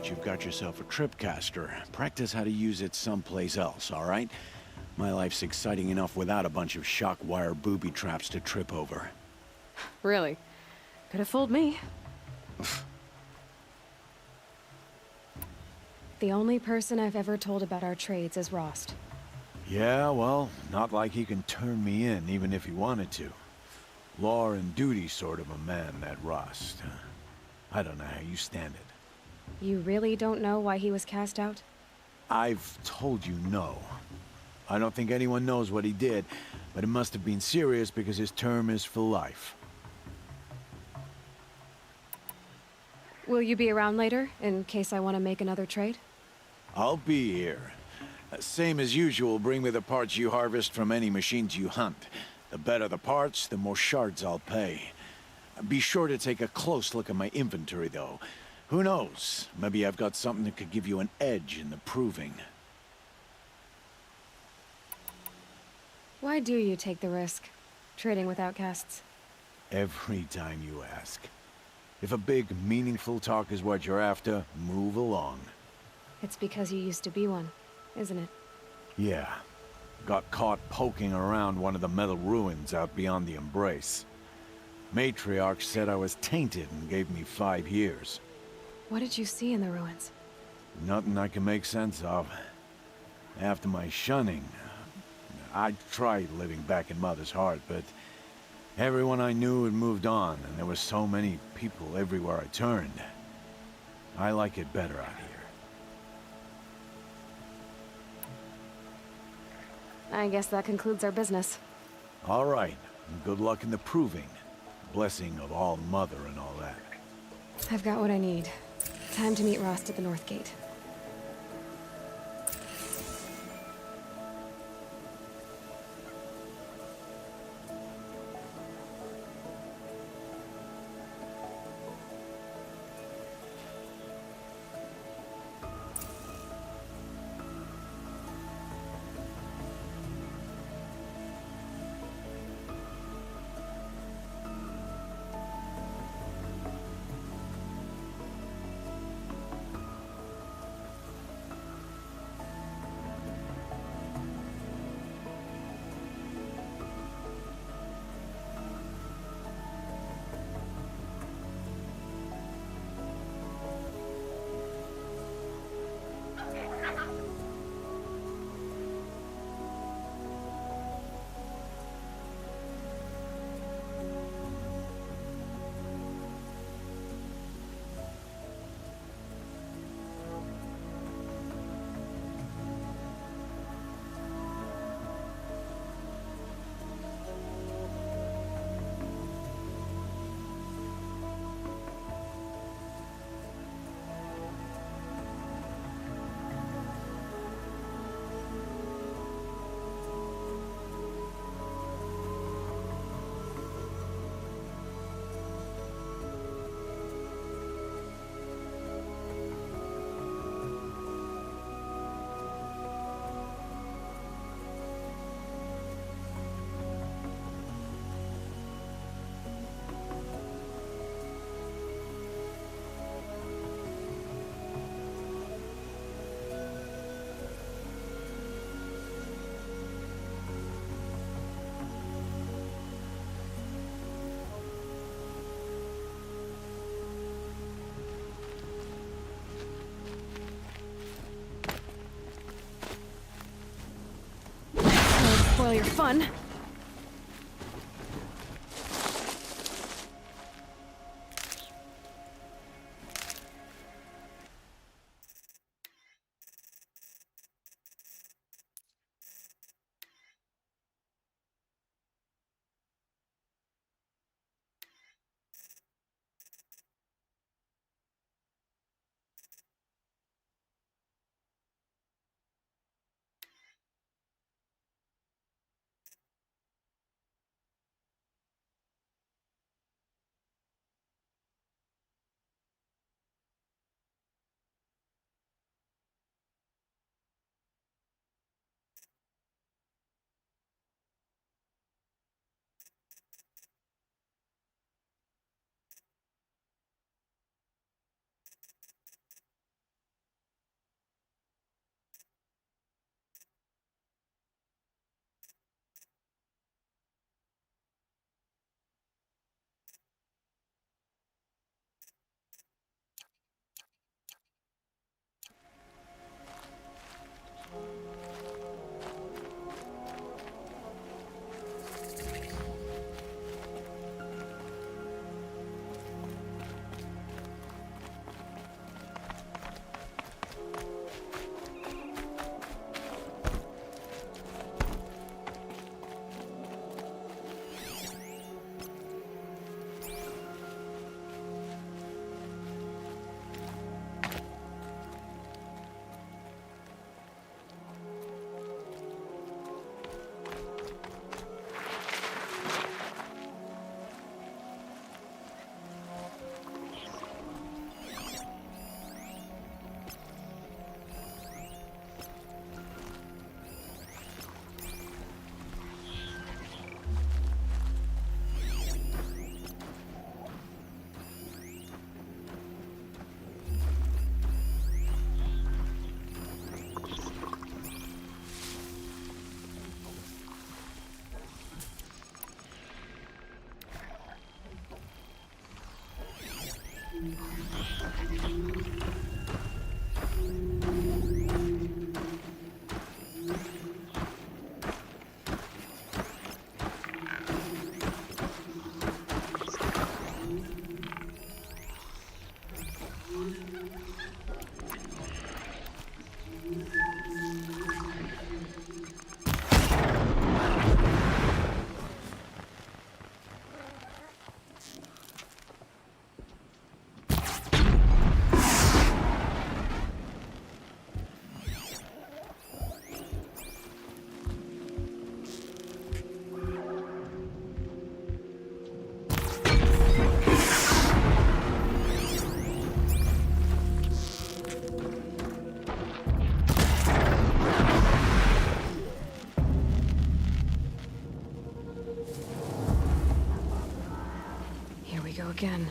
You've got yourself a tripcaster. Practice how to use it someplace else, all right? My life's exciting enough without a bunch of shock wire booby traps to trip over. Really? Could have fooled me. The only person I've ever told about our trades is Rost. Yeah, well, not like he can turn me in, even if he wanted to. Law and duty sort of a man, that Rost. I don't know how you stand it. You really don't know why he was cast out? I've told you no. I don't think anyone knows what he did, but it must have been serious because his term is for life. Will you be around later, in case I want to make another trade? I'll be here. Same as usual, bring me the parts you harvest from any machines you hunt. The better the parts, the more shards I'll pay. Be sure to take a close look at my inventory, though. Who knows? Maybe I've got something that could give you an edge in the proving. Why do you take the risk? Trading with outcasts? Every time you ask. If a big, meaningful talk is what you're after, move along. It's because you used to be one, isn't it? Yeah. Got caught poking around one of the metal ruins out beyond the Embrace. Matriarch said I was tainted and gave me 5 years. What did you see in the ruins? Nothing I can make sense of. After my shunning, I tried living back in Mother's heart, but everyone I knew had moved on, and there were so many people everywhere I turned. I like it better out here. I guess that concludes our business. All right, and good luck in the proving. Blessing of All Mother and all that. I've got what I need. Time to meet Rost at the North Gate. Spoil your fun. Again.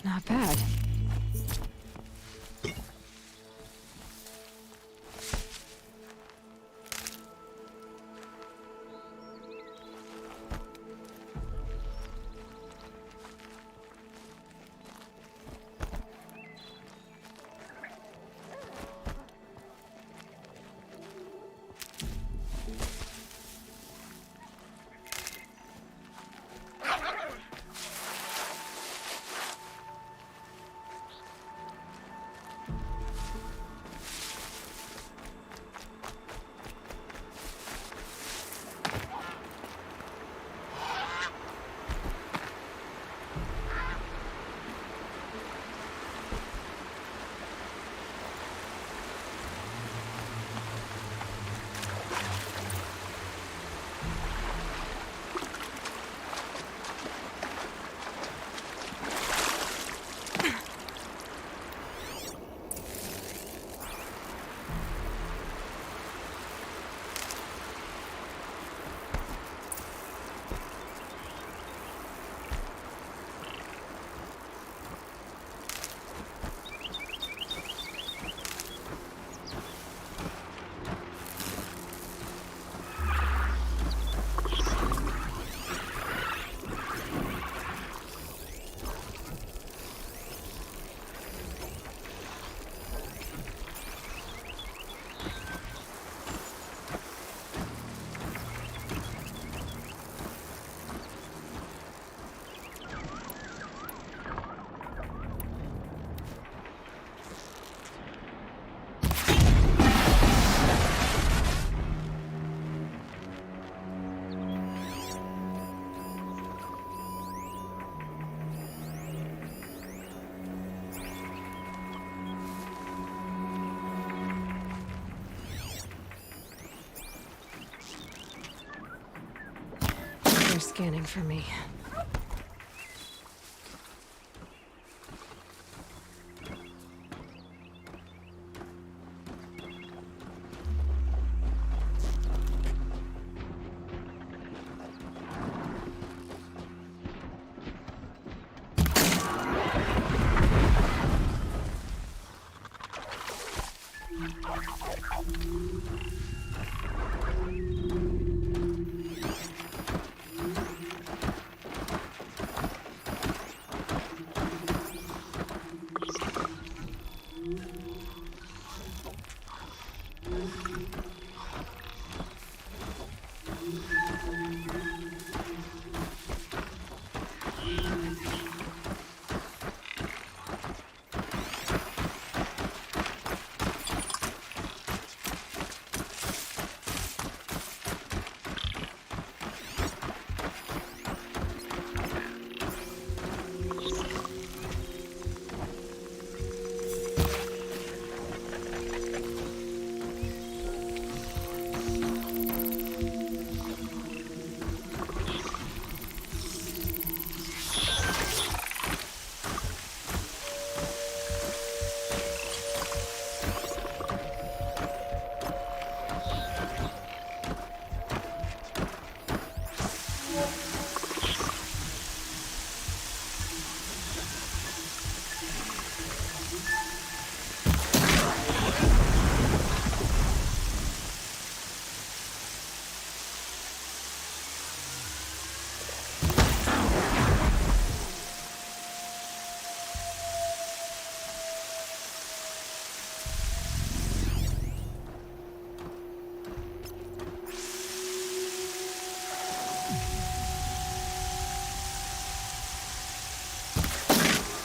Not bad. They're scanning for me.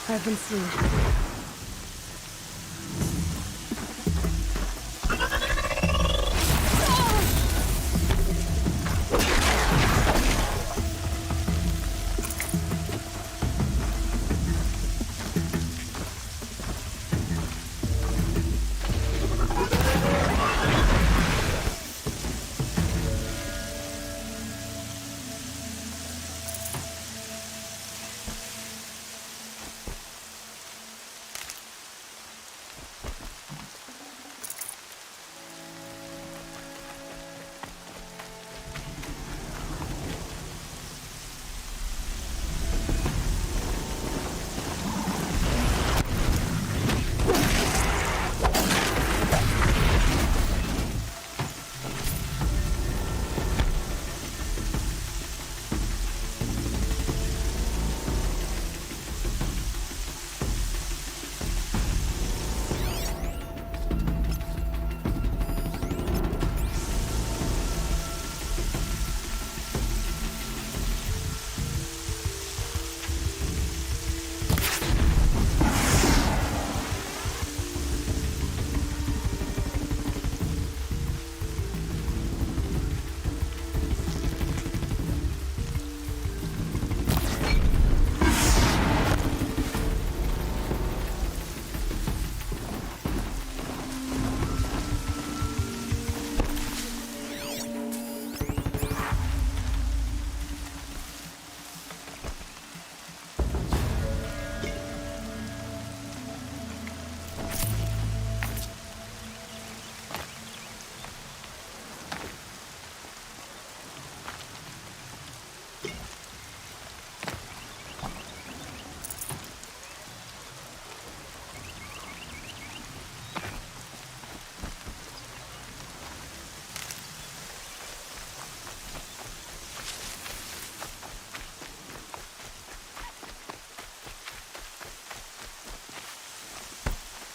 I've been seen.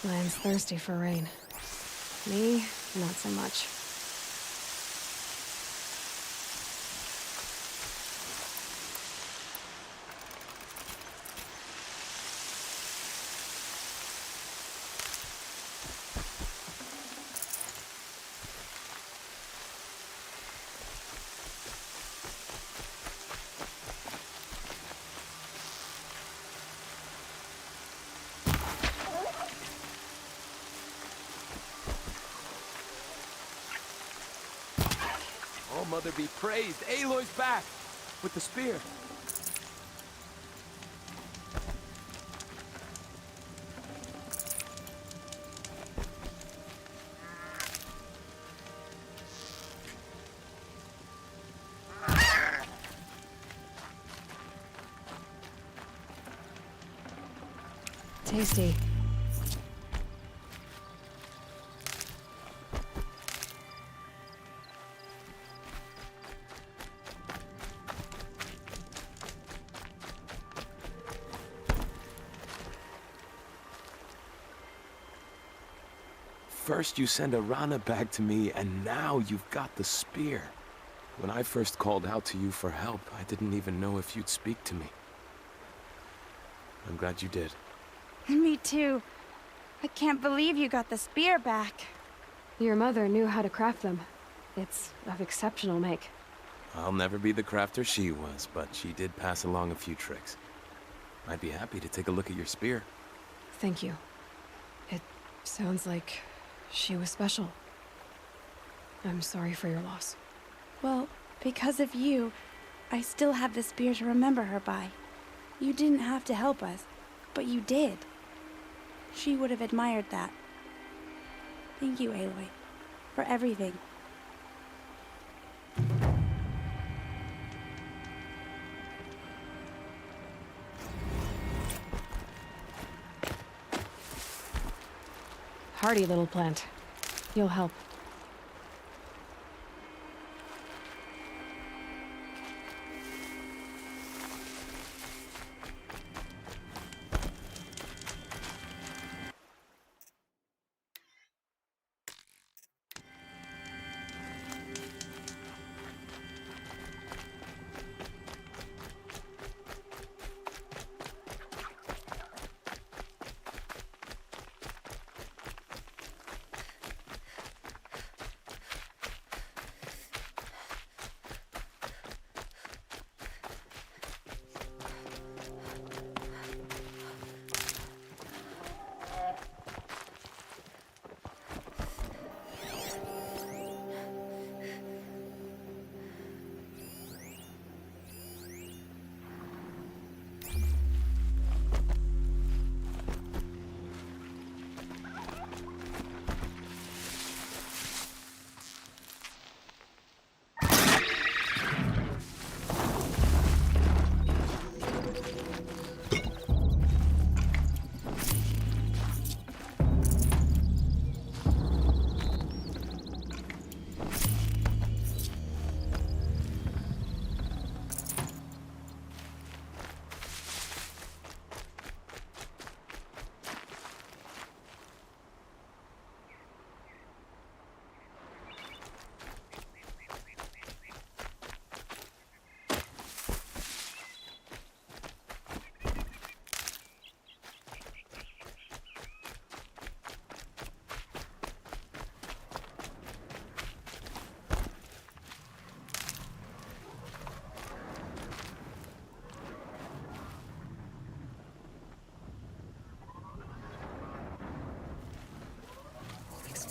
Lion's thirsty for rain. Me, not so much. Oh, Mother be praised. Aloy's back! with the spear. Tasty. First you send Arana back to me, and now you've got the spear. When I first called out to you for help, I didn't even know if you'd speak to me. I'm glad you did. Me too. I can't believe you got the spear back. Your mother knew how to craft them. It's of exceptional make. I'll never be the crafter she was, but she did pass along a few tricks. I'd be happy to take a look at your spear. Thank you. It sounds like she was special. I'm sorry for your loss. Well, because of you, I still have the spear to remember her by. You didn't have to help us, but you did. She would have admired that. Thank you, Aloy, for everything. Hardy little plant. You'll help.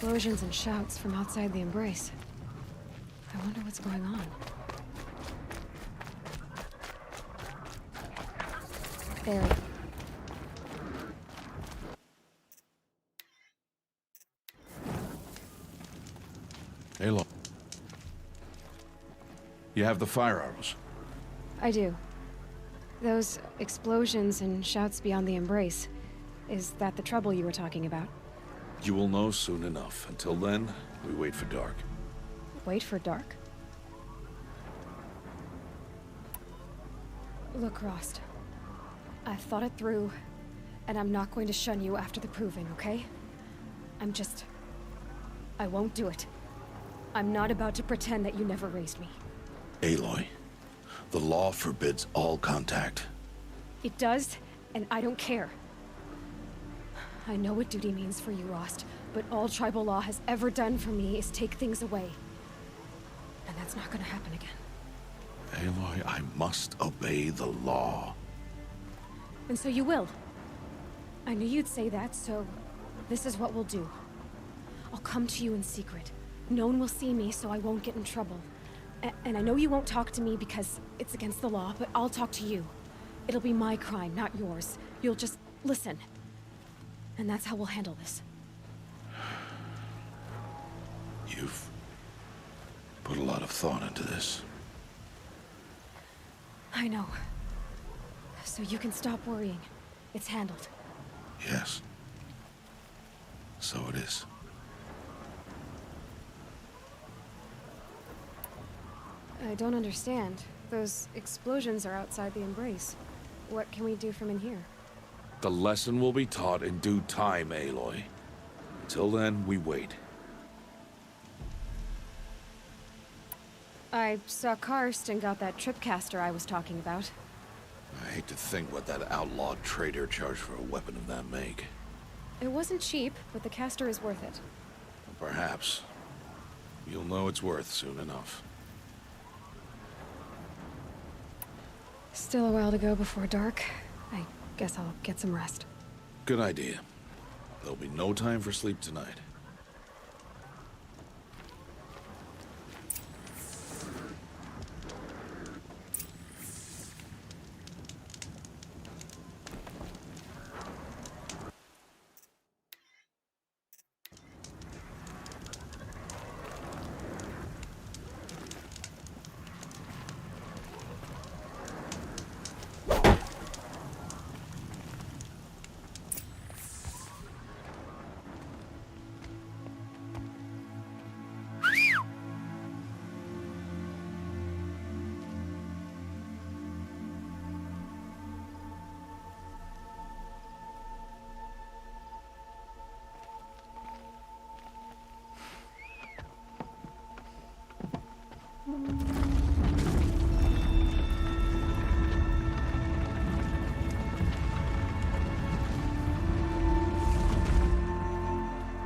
Explosions and shouts from outside the embrace. I wonder what's going on. Barry. Aloy. You have the fire arrows. I do. Those explosions and shouts beyond the embrace. Is that the trouble you were talking about? You will know soon enough. Until then, we wait for dark. Wait for dark? Look, Rost. I've thought it through, and I'm not going to shun you after the proving, okay? I won't do it. I'm not about to pretend that you never raised me. Aloy, the law forbids all contact. It does, and I don't care. I know what duty means for you, Rost, but all tribal law has ever done for me is take things away. And that's not gonna happen again. Aloy, I must obey the law. And so you will. I knew you'd say that, so this is what we'll do. I'll come to you in secret. No one will see me, so I won't get in trouble. And I know you won't talk to me because it's against the law, but I'll talk to you. It'll be my crime, not yours. You'll just listen. And that's how we'll handle this. You've put a lot of thought into this. I know. So you can stop worrying. It's handled. Yes. So it is. I don't understand. Those explosions are outside the embrace. What can we do from in here? The lesson will be taught in due time, Aloy. Till then, we wait. I saw Karst and got that tripcaster I was talking about. I hate to think what that outlawed trader charged for a weapon of that make. It wasn't cheap, but the caster is worth it. Perhaps. You'll know it's worth soon enough. Still a while to go before dark. I guess I'll get some rest. Good idea. There'll be no time for sleep tonight.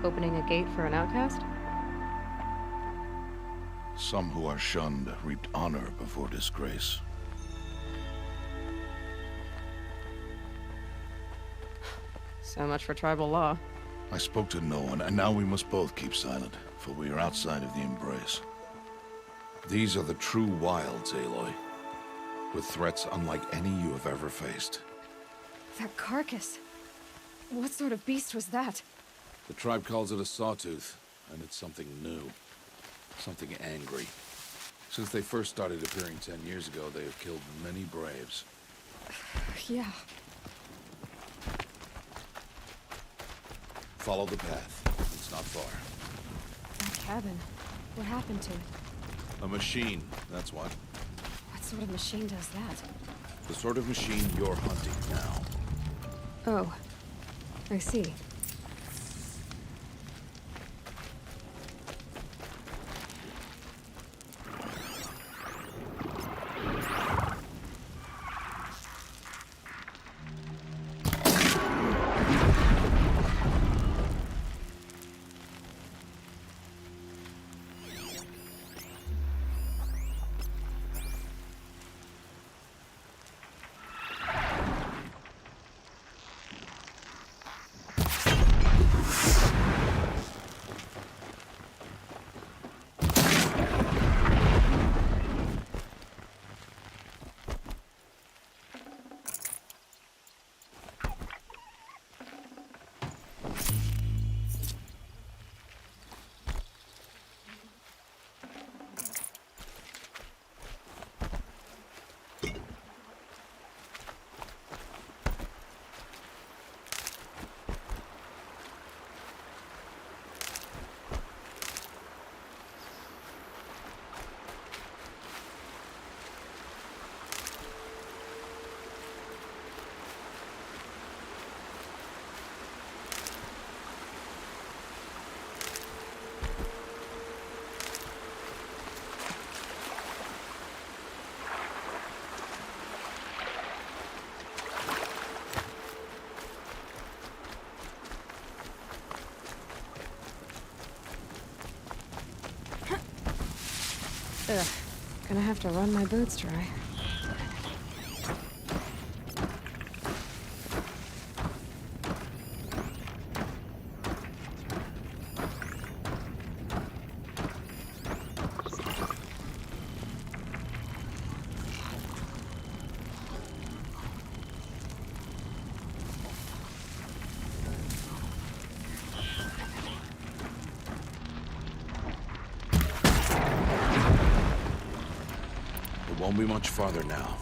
Opening a gate for an outcast? Some who are shunned reaped honor before disgrace. So much for tribal law. I spoke to no one, and now we must both keep silent, for we are outside of the embrace. These are the true wilds, Aloy, with threats unlike any you have ever faced. That carcass. What sort of beast was that? The tribe calls it a sawtooth, and it's something new. Something angry. Since they first started appearing 10 years ago, they have killed many braves. Yeah. Follow the path. It's not far. That cabin. What happened to it? A machine, that's what. What sort of machine does that? The sort of machine you're hunting now. Oh. I see. Ugh. Gonna have to run my boots dry. Won't be much farther now.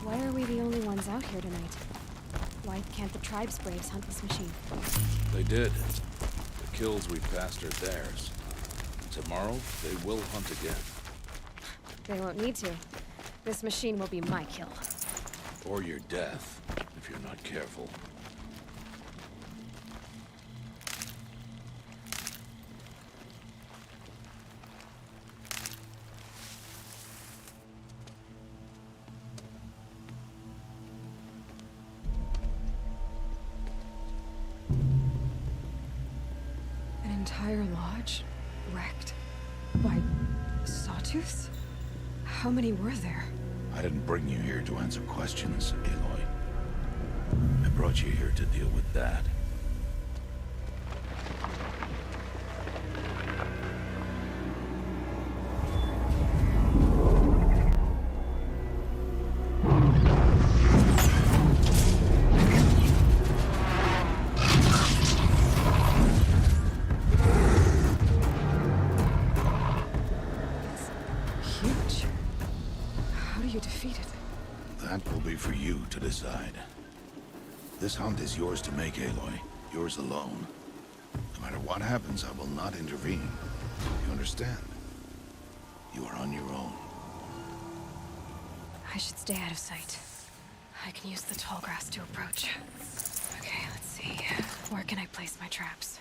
Why are we the only ones out here tonight? Why can't the tribe's braves hunt this machine? They did. The kills we passed are theirs. Tomorrow, they will hunt again. They won't need to. This machine will be my kill. Or your death, if you're not careful. An entire lodge wrecked by sawtooths? How many were there? I didn't bring you here to answer questions, Aloy. I brought you here to deal with that. That will be for you to decide. This hunt is yours to make, Aloy. Yours alone. No matter what happens, I will not intervene. You understand? You are on your own. I should stay out of sight. I can use the tall grass to approach. Okay, let's see. Where can I place my traps?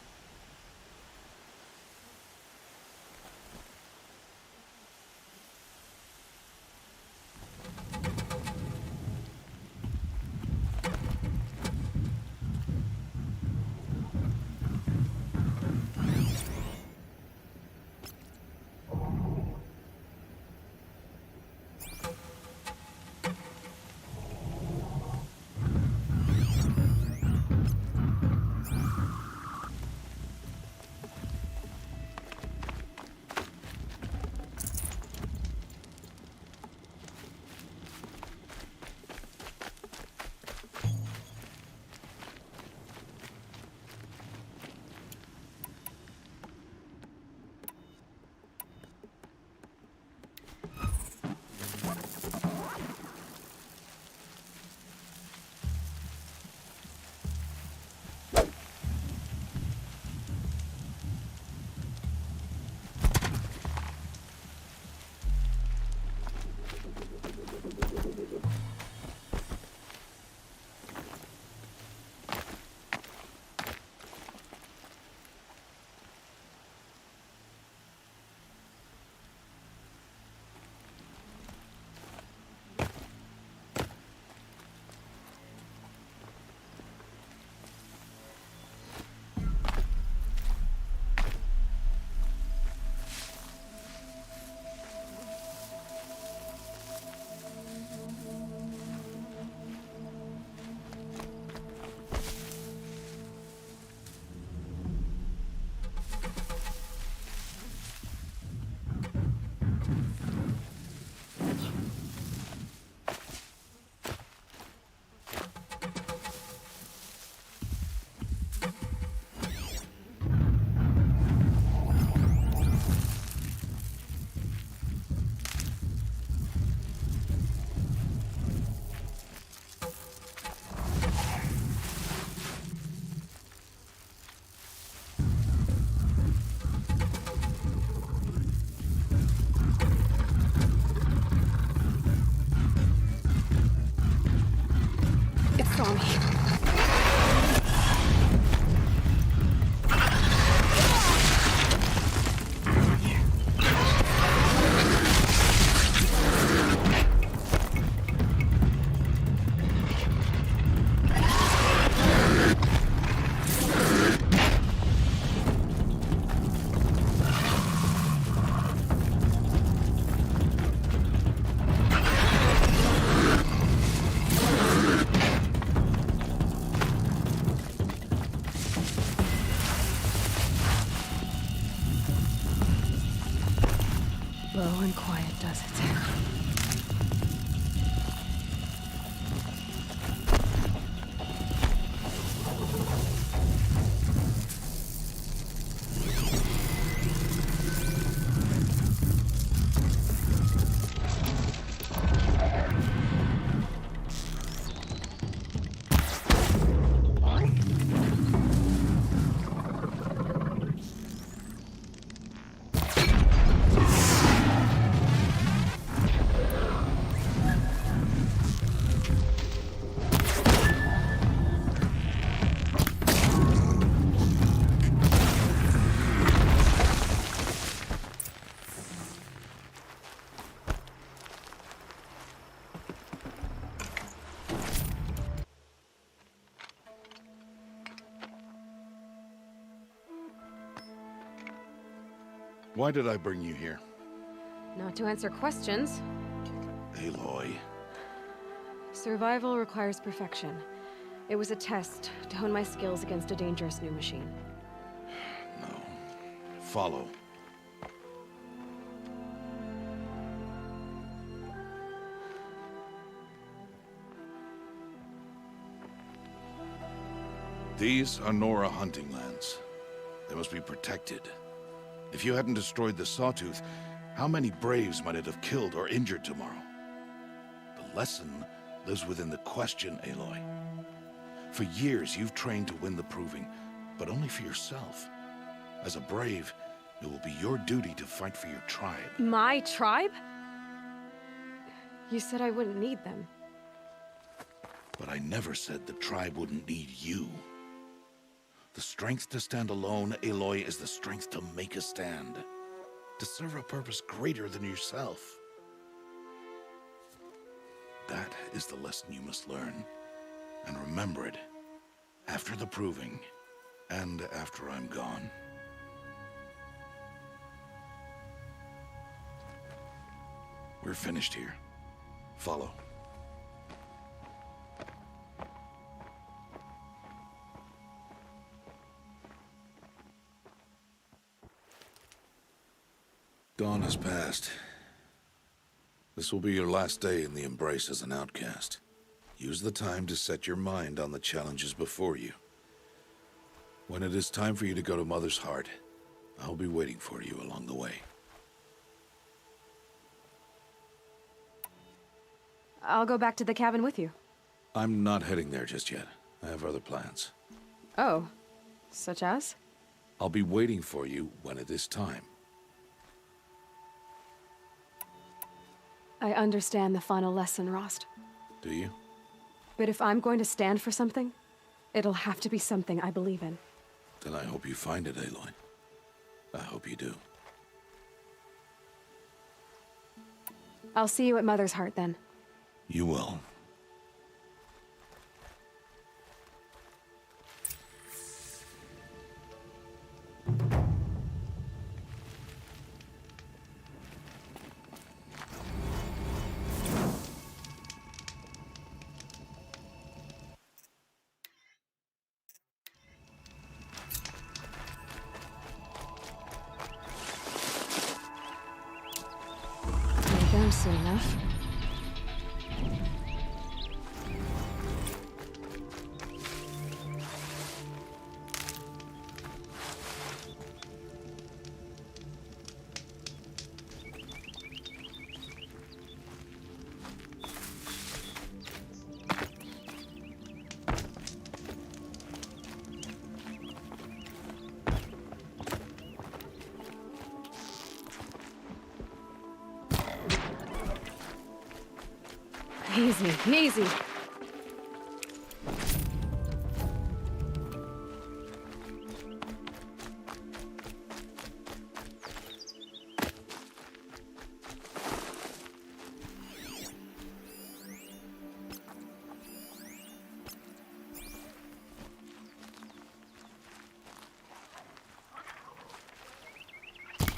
Low and quiet does it. Why did I bring you here? Not to answer questions. Aloy. Survival requires perfection. It was a test to hone my skills against a dangerous new machine. No. Follow. These are Nora hunting lands. They must be protected. If you hadn't destroyed the Sawtooth, how many Braves might it have killed or injured tomorrow? The lesson lives within the question, Aloy. For years, you've trained to win the Proving, but only for yourself. As a Brave, it will be your duty to fight for your tribe. My tribe? You said I wouldn't need them. But I never said the tribe wouldn't need you. The strength to stand alone, Aloy, is the strength to make a stand. To serve a purpose greater than yourself. That is the lesson you must learn. And remember it. After the Proving. And after I'm gone. We're finished here. Follow. Dawn has passed. This will be your last day in the Embrace as an outcast. Use the time to set your mind on the challenges before you. When it is time for you to go to Mother's Heart, I'll be waiting for you along the way. I'll go back to the cabin with you. I'm not heading there just yet. I have other plans. Oh, such as? I'll be waiting for you when it is time. I understand the final lesson, Rost. Do you? But if I'm going to stand for something, it'll have to be something I believe in. Then I hope you find it, Aloy. I hope you do. I'll see you at Mother's Heart, then. You will. Maybe I'm soon enough. Easy, easy.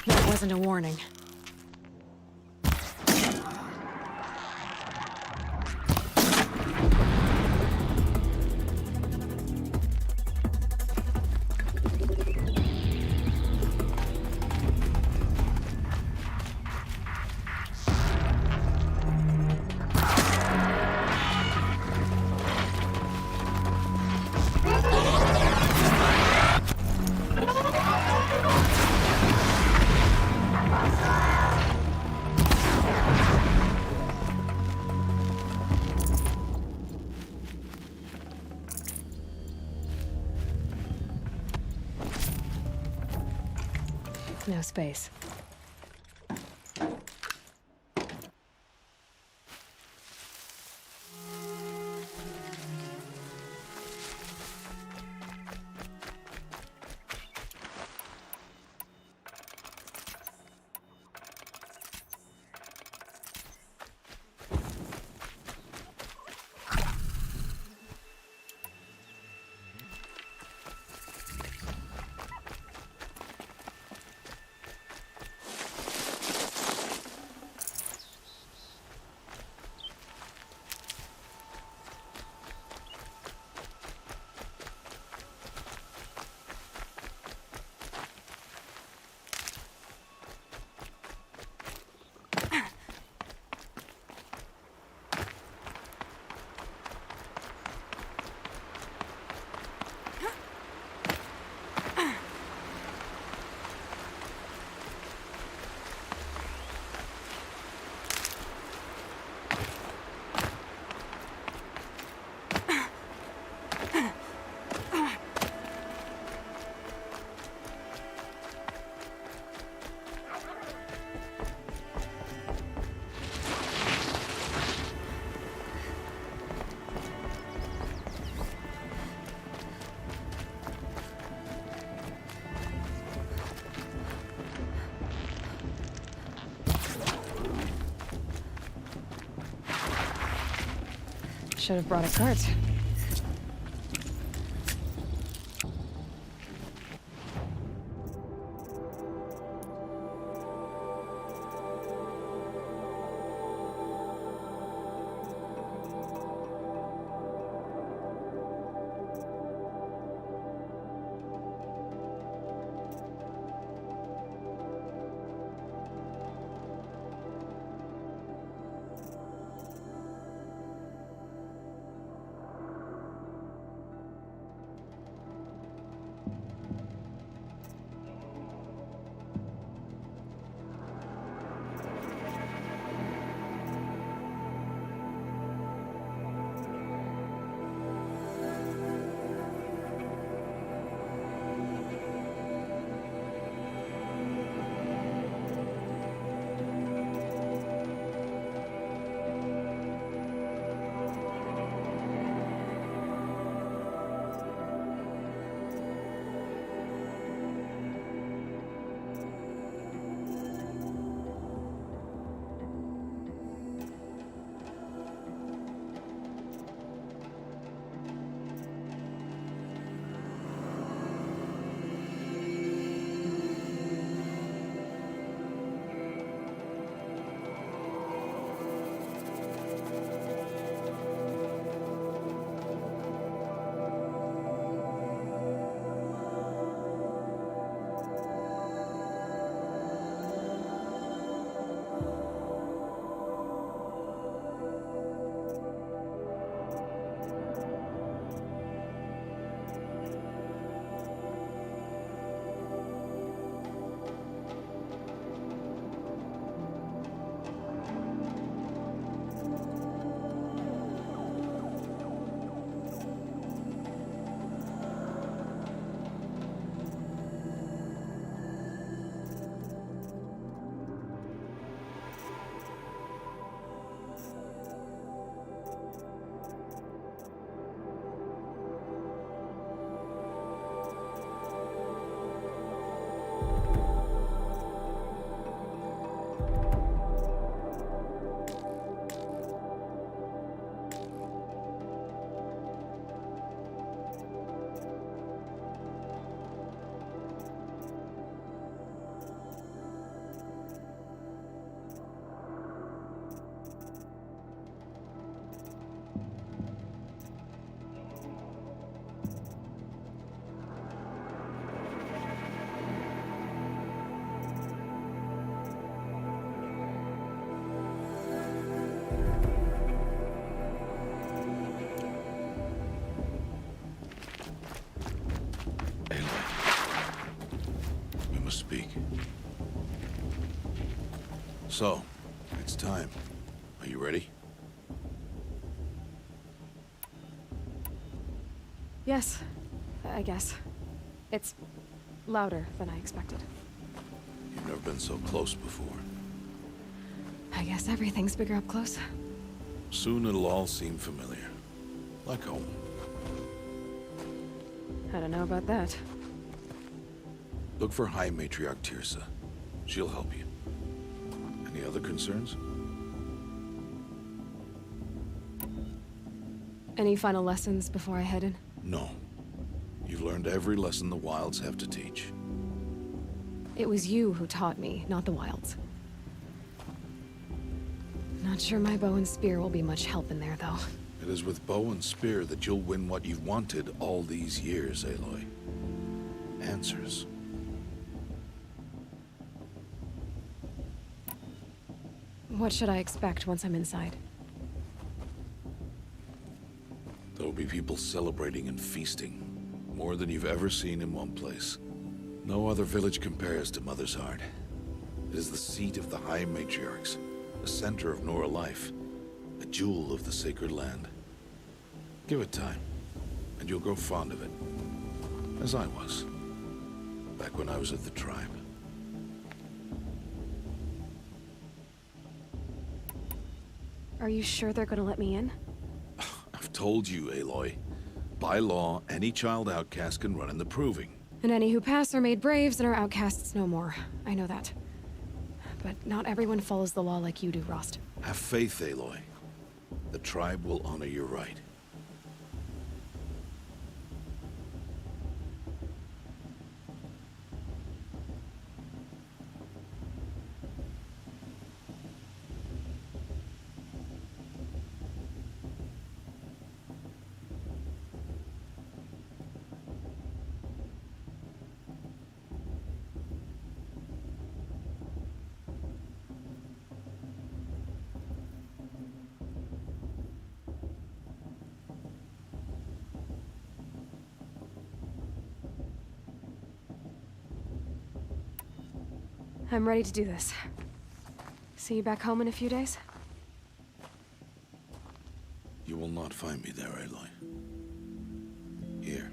That wasn't a warning. No space. Should have brought a cart. Speak. So, it's time. Are you ready? Yes, I guess. It's louder than I expected. You've never been so close before. I guess everything's bigger up close. Soon it'll all seem familiar. Like home. I don't know about that. Look for High Matriarch Tirsa. She'll help you. Any other concerns? Any final lessons before I head in? No. You've learned every lesson the Wilds have to teach. It was you who taught me, not the Wilds. Not sure my bow and spear will be much help in there, though. It is with bow and spear that you'll win what you've wanted all these years, Aloy. Answers. What should I expect once I'm inside? There'll be people celebrating and feasting. More than you've ever seen in one place. No other village compares to Mother's Heart. It is the seat of the High Matriarchs, the center of Nora life, a jewel of the sacred land. Give it time, and you'll grow fond of it. As I was, back when I was at the tribe. Are you sure they're gonna let me in? I've told you, Aloy. By law, any child outcast can run in the Proving. And any who pass are made braves and are outcasts no more. I know that. But not everyone follows the law like you do, Rost. Have faith, Aloy. The tribe will honor your right. I'm ready to do this. See you back home in a few days? You will not find me there, Aloy. Here.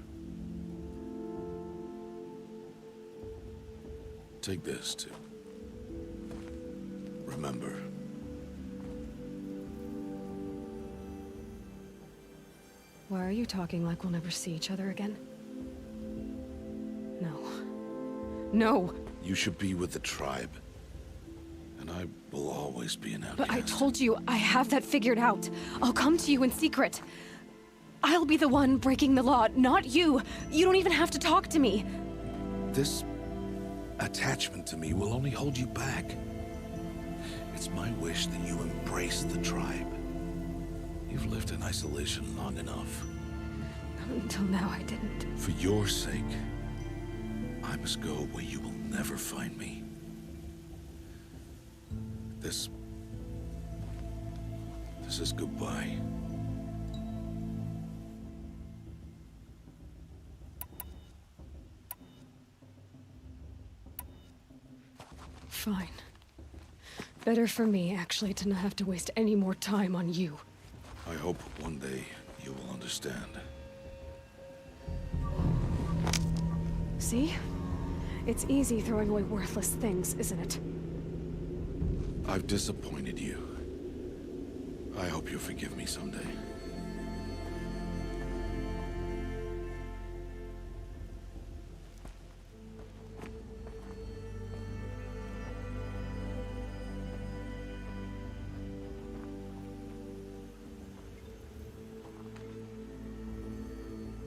Take this, too. Remember. Why are you talking like we'll never see each other again? No. No! You should be with the tribe. And I will always be an outcast. But I told you, I have that figured out. I'll come to you in secret. I'll be the one breaking the law, not you. You don't even have to talk to me. This attachment to me will only hold you back. It's my wish that you embrace the tribe. You've lived in isolation long enough. Until now, I didn't. For your sake, I must go where you will never find me. This is goodbye. Fine. Better for me, actually, to not have to waste any more time on you. I hope one day you will understand. See? It's easy throwing away worthless things, isn't it? I've disappointed you. I hope you'll forgive me someday.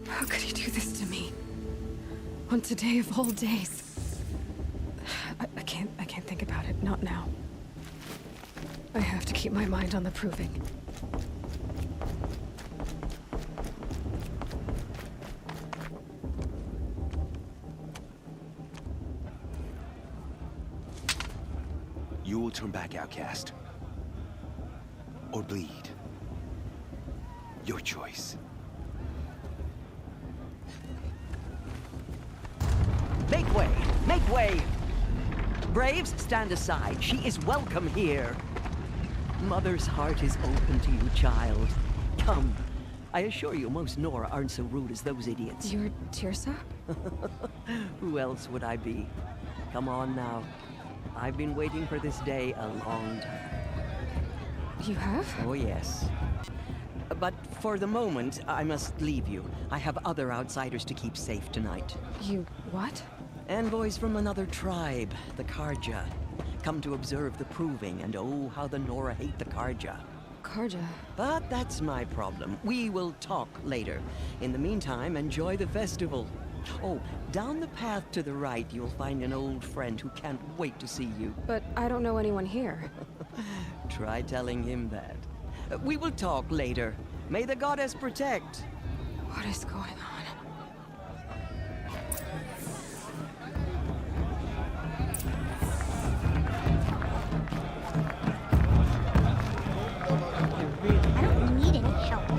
How could he do this to me? On today of all days. I can't think about it. Not now. I have to keep my mind on the proving. You will turn back, outcast. Or bleed. Your choice. Make way! Make way! Braves, stand aside. She is welcome here. Mother's heart is open to you, child. Come. I assure you, most Nora aren't so rude as those idiots. You're Tirsa? Who else would I be? Come on now. I've been waiting for this day a long time. You have? Oh, yes. But for the moment, I must leave you. I have other outsiders to keep safe tonight. You what? Envoys from another tribe, the Karja. Come to observe the proving, and oh, how the Nora hate the Karja. Karja? But that's my problem. We will talk later. In the meantime, enjoy the festival. Oh, down the path to the right, you'll find an old friend who can't wait to see you. But I don't know anyone here. Try telling him that. We will talk later. May the goddess protect. What is going on? I don't need any help.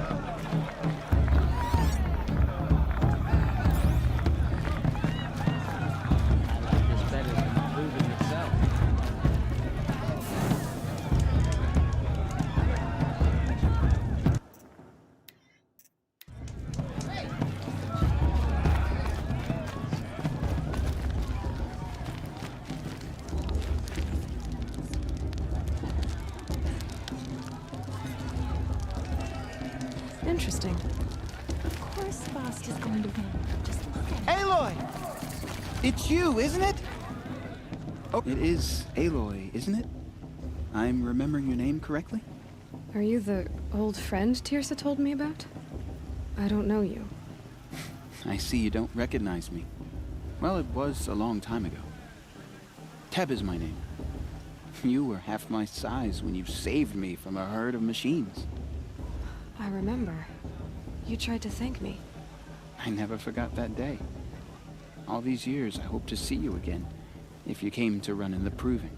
I like this better than the proving itself. Interesting. Of course Faust is going to win. Just look at him. Aloy! It's you, isn't it? Oh, it is Aloy, isn't it? I'm remembering your name correctly? Are you the old friend Tirsa told me about? I don't know you. I see you don't recognize me. Well, it was a long time ago. Teb is my name. You were half my size when you saved me from a herd of machines. I remember. You tried to thank me. I never forgot that day. All these years, I hope to see you again, if you came to run in the Proving.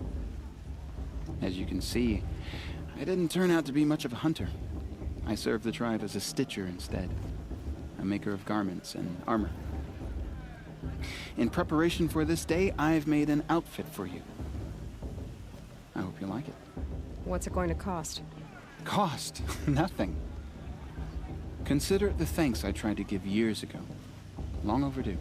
As you can see, I didn't turn out to be much of a hunter. I served the tribe as a stitcher instead, a maker of garments and armor. In preparation for this day, I've made an outfit for you. I hope you like it. What's it going to cost? Cost? Nothing. Consider it the thanks I tried to give years ago. Long overdue.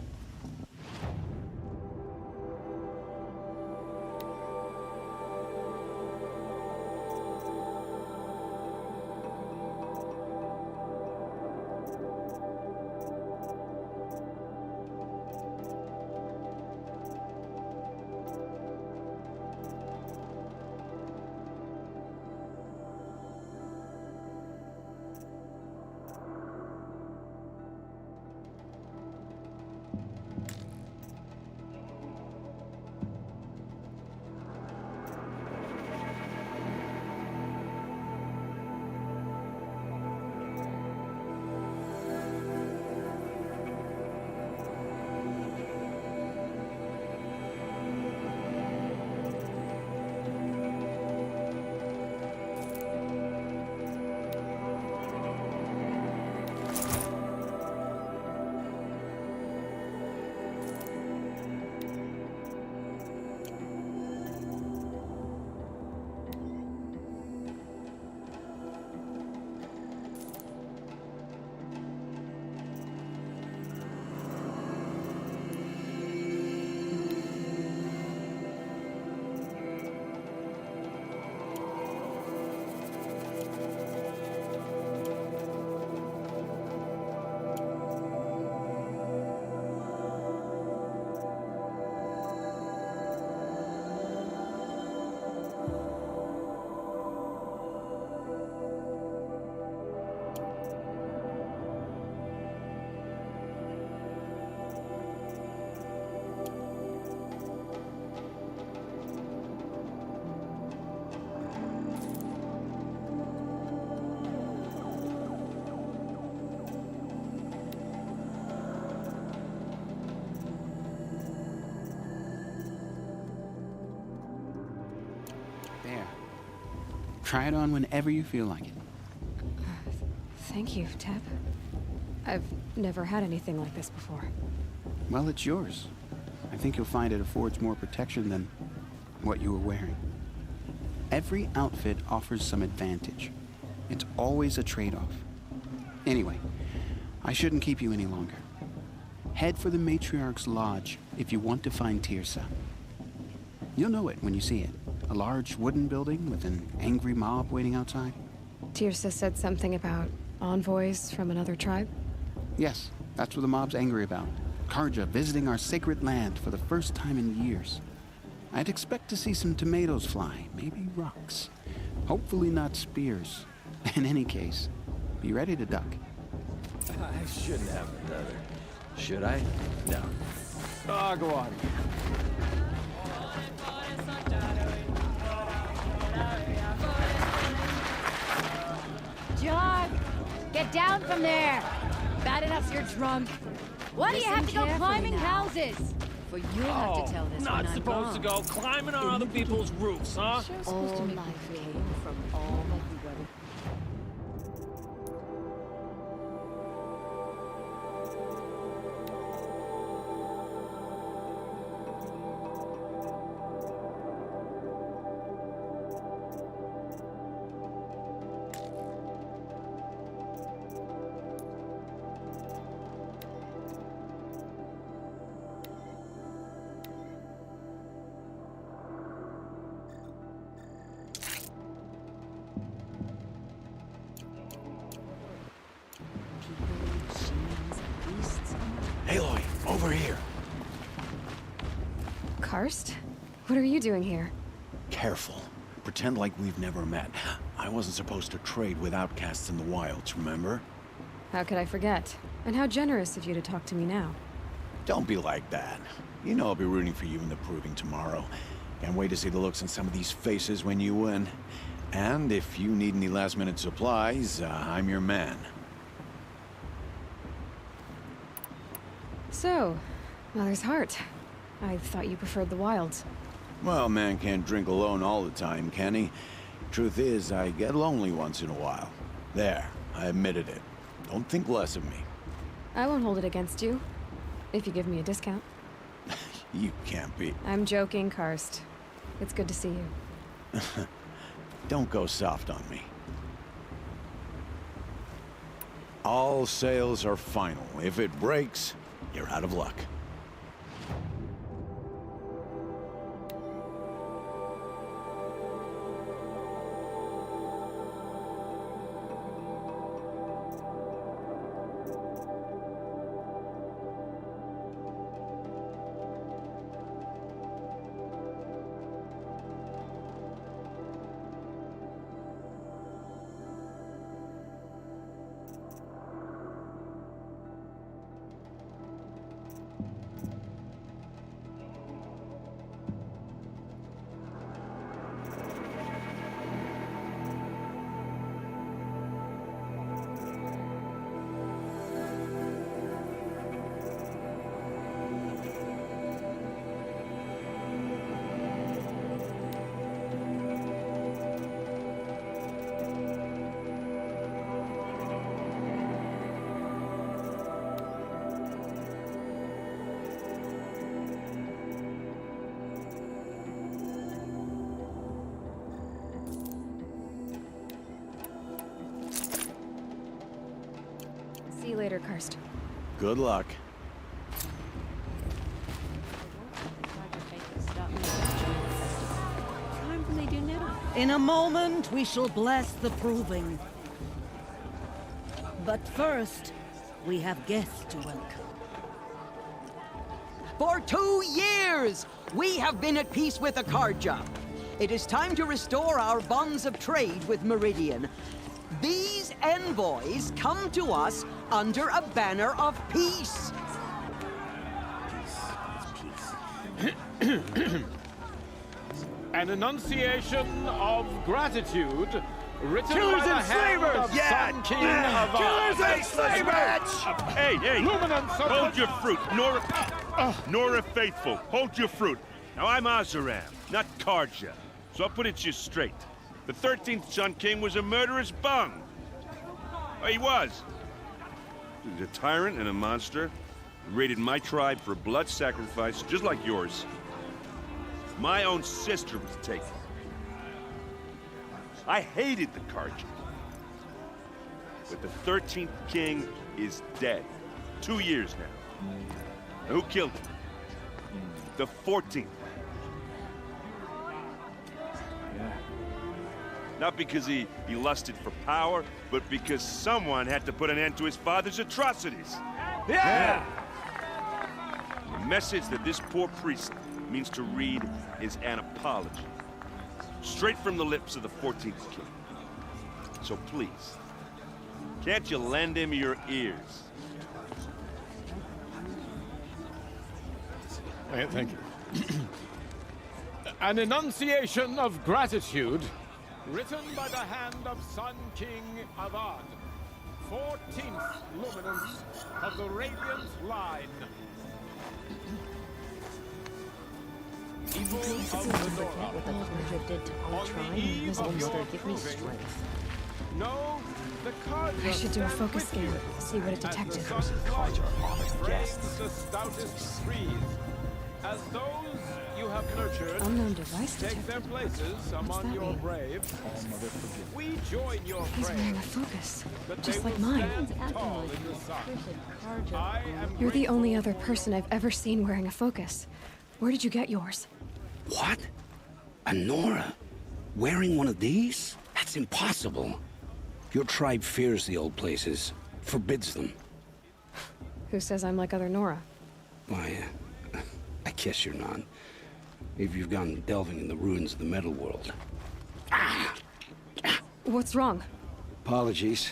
Try it on whenever you feel like it. Thank you, Teb. I've never had anything like this before. Well, it's yours. I think you'll find it affords more protection than what you were wearing. Every outfit offers some advantage. It's always a trade-off. Anyway, I shouldn't keep you any longer. Head for the Matriarch's Lodge if you want to find Tirsa. You'll know it when you see it. A large wooden building with an angry mob waiting outside. Tirsa said something about envoys from another tribe? Yes, that's what the mob's angry about. Karja visiting our sacred land for the first time in years. I'd expect to see some tomatoes fly, maybe rocks. Hopefully not spears. In any case, be ready to duck. I shouldn't have another. Should I? No. Oh, go on. John, get down from there. Bad enough you're drunk. Why do you have to go climbing houses? For you'll have to tell this not when I'm supposed to gone. go climbing on other people's roofs, huh? All life came from all of the weather. Aloy, over here. Karst? What are you doing here? Careful. Pretend like we've never met. I wasn't supposed to trade with outcasts in the wilds, remember? How could I forget? And how generous of you to talk to me now. Don't be like that. You know I'll be rooting for you in the proving tomorrow. Can't wait to see the looks on some of these faces when you win. And if you need any last-minute supplies, I'm your man. So, Mother's Heart. I thought you preferred the wilds. Well, man can't drink alone all the time, can he? Truth is, I get lonely once in a while. There, I admitted it. Don't think less of me. I won't hold it against you, if you give me a discount. You can't be. I'm joking, Karst. It's good to see you. Don't go soft on me. All sales are final. If it breaks, you're out of luck. See you later, Karst. Good luck. In a moment, we shall bless the proving. But first, we have guests to welcome. For 2 years, we have been at peace with Akarja. It is time to restore our bonds of trade with Meridian. These envoys come to us under a banner of peace. An enunciation of gratitude written Killers by the and hand slavers! of Yeah! Sun King of Killers and slavers! Hey, hey! Luminance of Hold your fruit, Nora Faithful. Hold your fruit. Now I'm Azaram, not Karja, so I'll put it to you straight. The 13th Sun King was a murderous bung. Oh, he was. He was a tyrant and a monster. He raided my tribe for blood sacrifice, just like yours. My own sister was taken. I hated the Karja. But the 13th king is dead. 2 years now. Now who killed him? The 14th. Not because he lusted for power, but because someone had to put an end to his father's atrocities. Yeah! The message that this poor priest means to read is an apology. Straight from the lips of the 14th king. So please, can't you lend him your ears? Thank you. An enunciation of gratitude written by the hand of Sun King Avad, 14th luminance of the Radiant Line. People of the Nora, What the Karja did to our tribe, and his almost gonna give me strength. No, the Karja I should do a focus scan, see what it detected. The stoutest trees, as those you have nurtured, Unknown device take their places among that your mean? braves. We join your He's wearing a focus, just like mine. tall in the sun. I am You're the only other person I've ever seen wearing a focus. Where did you get yours? What? A Nora? Wearing one of these? That's impossible. Your tribe fears the old places, forbids them. Who says I'm like other Nora? Why, I guess you're not. If you've gone delving in the ruins of the metal world. What's wrong? Apologies.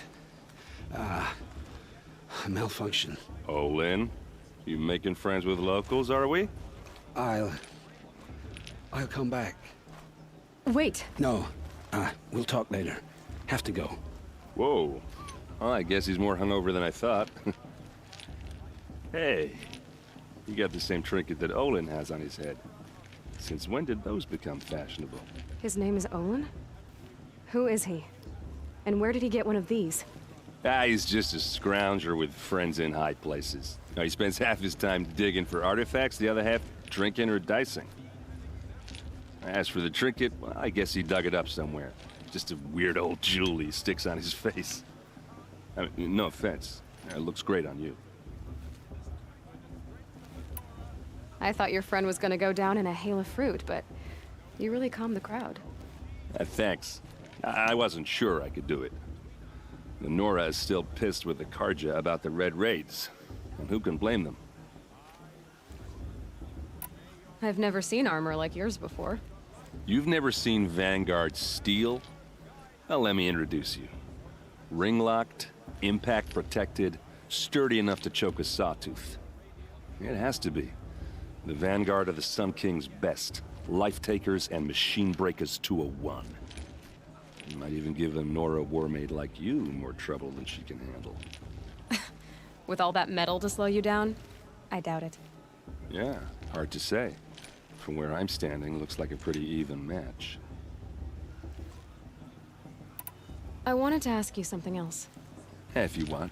Malfunction. Olin, you making friends with locals, are we? I'll come back. Wait. No. We'll talk later. Have to go. Whoa. Well, I guess he's more hungover than I thought. Hey, you got the same trinket that Olin has on his head. Since when did those become fashionable? His name is Olin? Who is he? And where did he get one of these? He's just a scrounger with friends in high places. Now, he spends half his time digging for artifacts, the other half drinking or dicing. As for the trinket, well, I guess he dug it up somewhere. Just a weird old jewel he sticks on his face. I mean, no offense. It looks great on you. I thought your friend was gonna go down in a hail of fruit, but you really calmed the crowd. Thanks. I wasn't sure I could do it. The Nora is still pissed with the Karja about the Red Raids. And who can blame them? I've never seen armor like yours before. You've never seen Vanguard steel? Well, let me introduce you. Ring-locked, impact-protected, sturdy enough to choke a sawtooth. It has to be. The Vanguard of the Sun King's best. Life-takers and machine breakers to a one. You might even give a Nora warmaid like you more trouble than she can handle. With all that metal to slow you down? I doubt it. Yeah, hard to say. From where I'm standing, looks like a pretty even match. I wanted to ask you something else. If you want.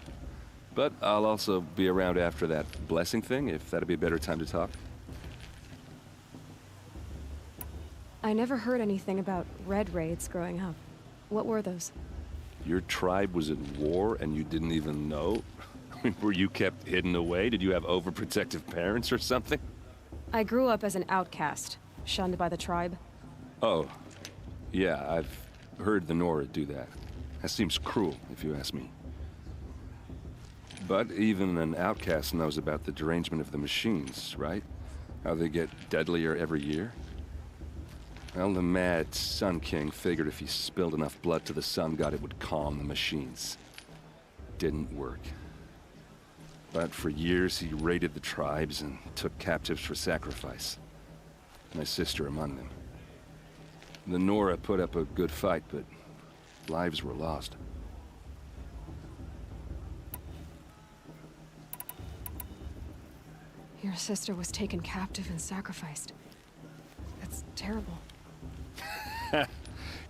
But I'll also be around after that blessing thing, if that'd be a better time to talk. I never heard anything about Red Raids growing up. What were those? Your tribe was at war and you didn't even know? I mean, were you kept hidden away? Did you have overprotective parents or something? I grew up as an outcast, shunned by the tribe. Oh, yeah, I've heard the Nora do that. That seems cruel, if you ask me. But even an outcast knows about the derangement of the machines, right? How they get deadlier every year? Well, the mad Sun King figured if he spilled enough blood to the Sun God, it would calm the machines. Didn't work. But for years, he raided the tribes and took captives for sacrifice. My sister among them. The Nora put up a good fight, but lives were lost. Your sister was taken captive and sacrificed. That's terrible.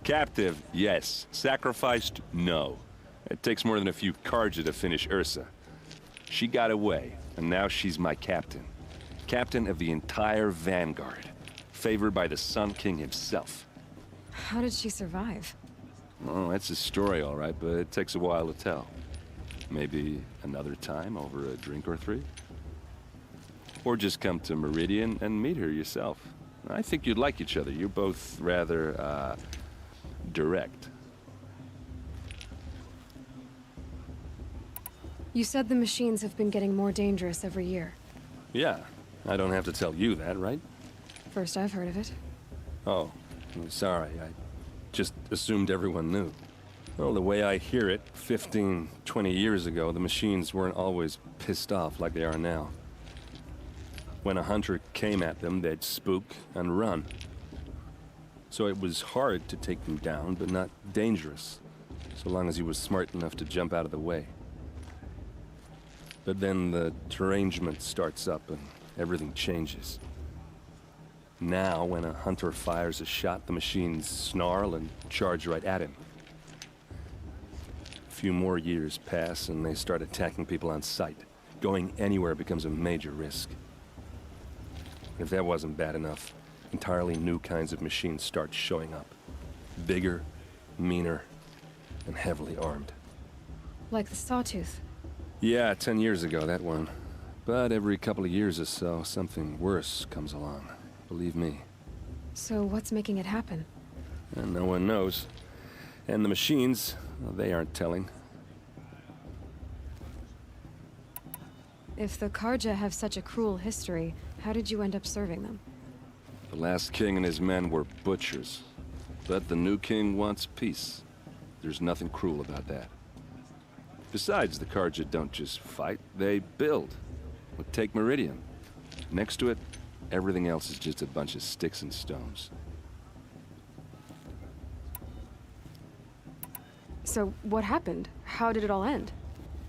Captive, yes. Sacrificed, no. It takes more than a few Karja to finish Ursa. She got away, and now she's my captain. Captain of the entire Vanguard. Favored by the Sun King himself. How did she survive? Oh, that's a story, all right, but it takes a while to tell. Maybe another time over a drink or three? Or just come to Meridian and meet her yourself. I think you'd like each other. You're both rather, direct. You said the machines have been getting more dangerous every year. Yeah, I don't have to tell you that, right? First I've heard of it. Oh, I'm sorry. I just assumed everyone knew. Well, the way I hear it, 15, 20 years ago, the machines weren't always pissed off like they are now. When a hunter came at them, they'd spook and run. So it was hard to take them down, but not dangerous, so long as he was smart enough to jump out of the way. But then the derangement starts up and everything changes. Now, when a hunter fires a shot, the machines snarl and charge right at him. A few more years pass and they start attacking people on sight. Going anywhere becomes a major risk. If that wasn't bad enough, entirely new kinds of machines start showing up. Bigger, meaner, and heavily armed. Like the Sawtooth. Yeah, 10 years ago, that one. But every couple of years or so, something worse comes along. Believe me. So what's making it happen? And no one knows. And the machines, well, they aren't telling. If the Karja have such a cruel history, how did you end up serving them? The last king and his men were butchers. But the new king wants peace. There's nothing cruel about that. Besides, the Carja don't just fight, they build. Look, take Meridian. Next to it, everything else is just a bunch of sticks and stones. So, what happened? How did it all end?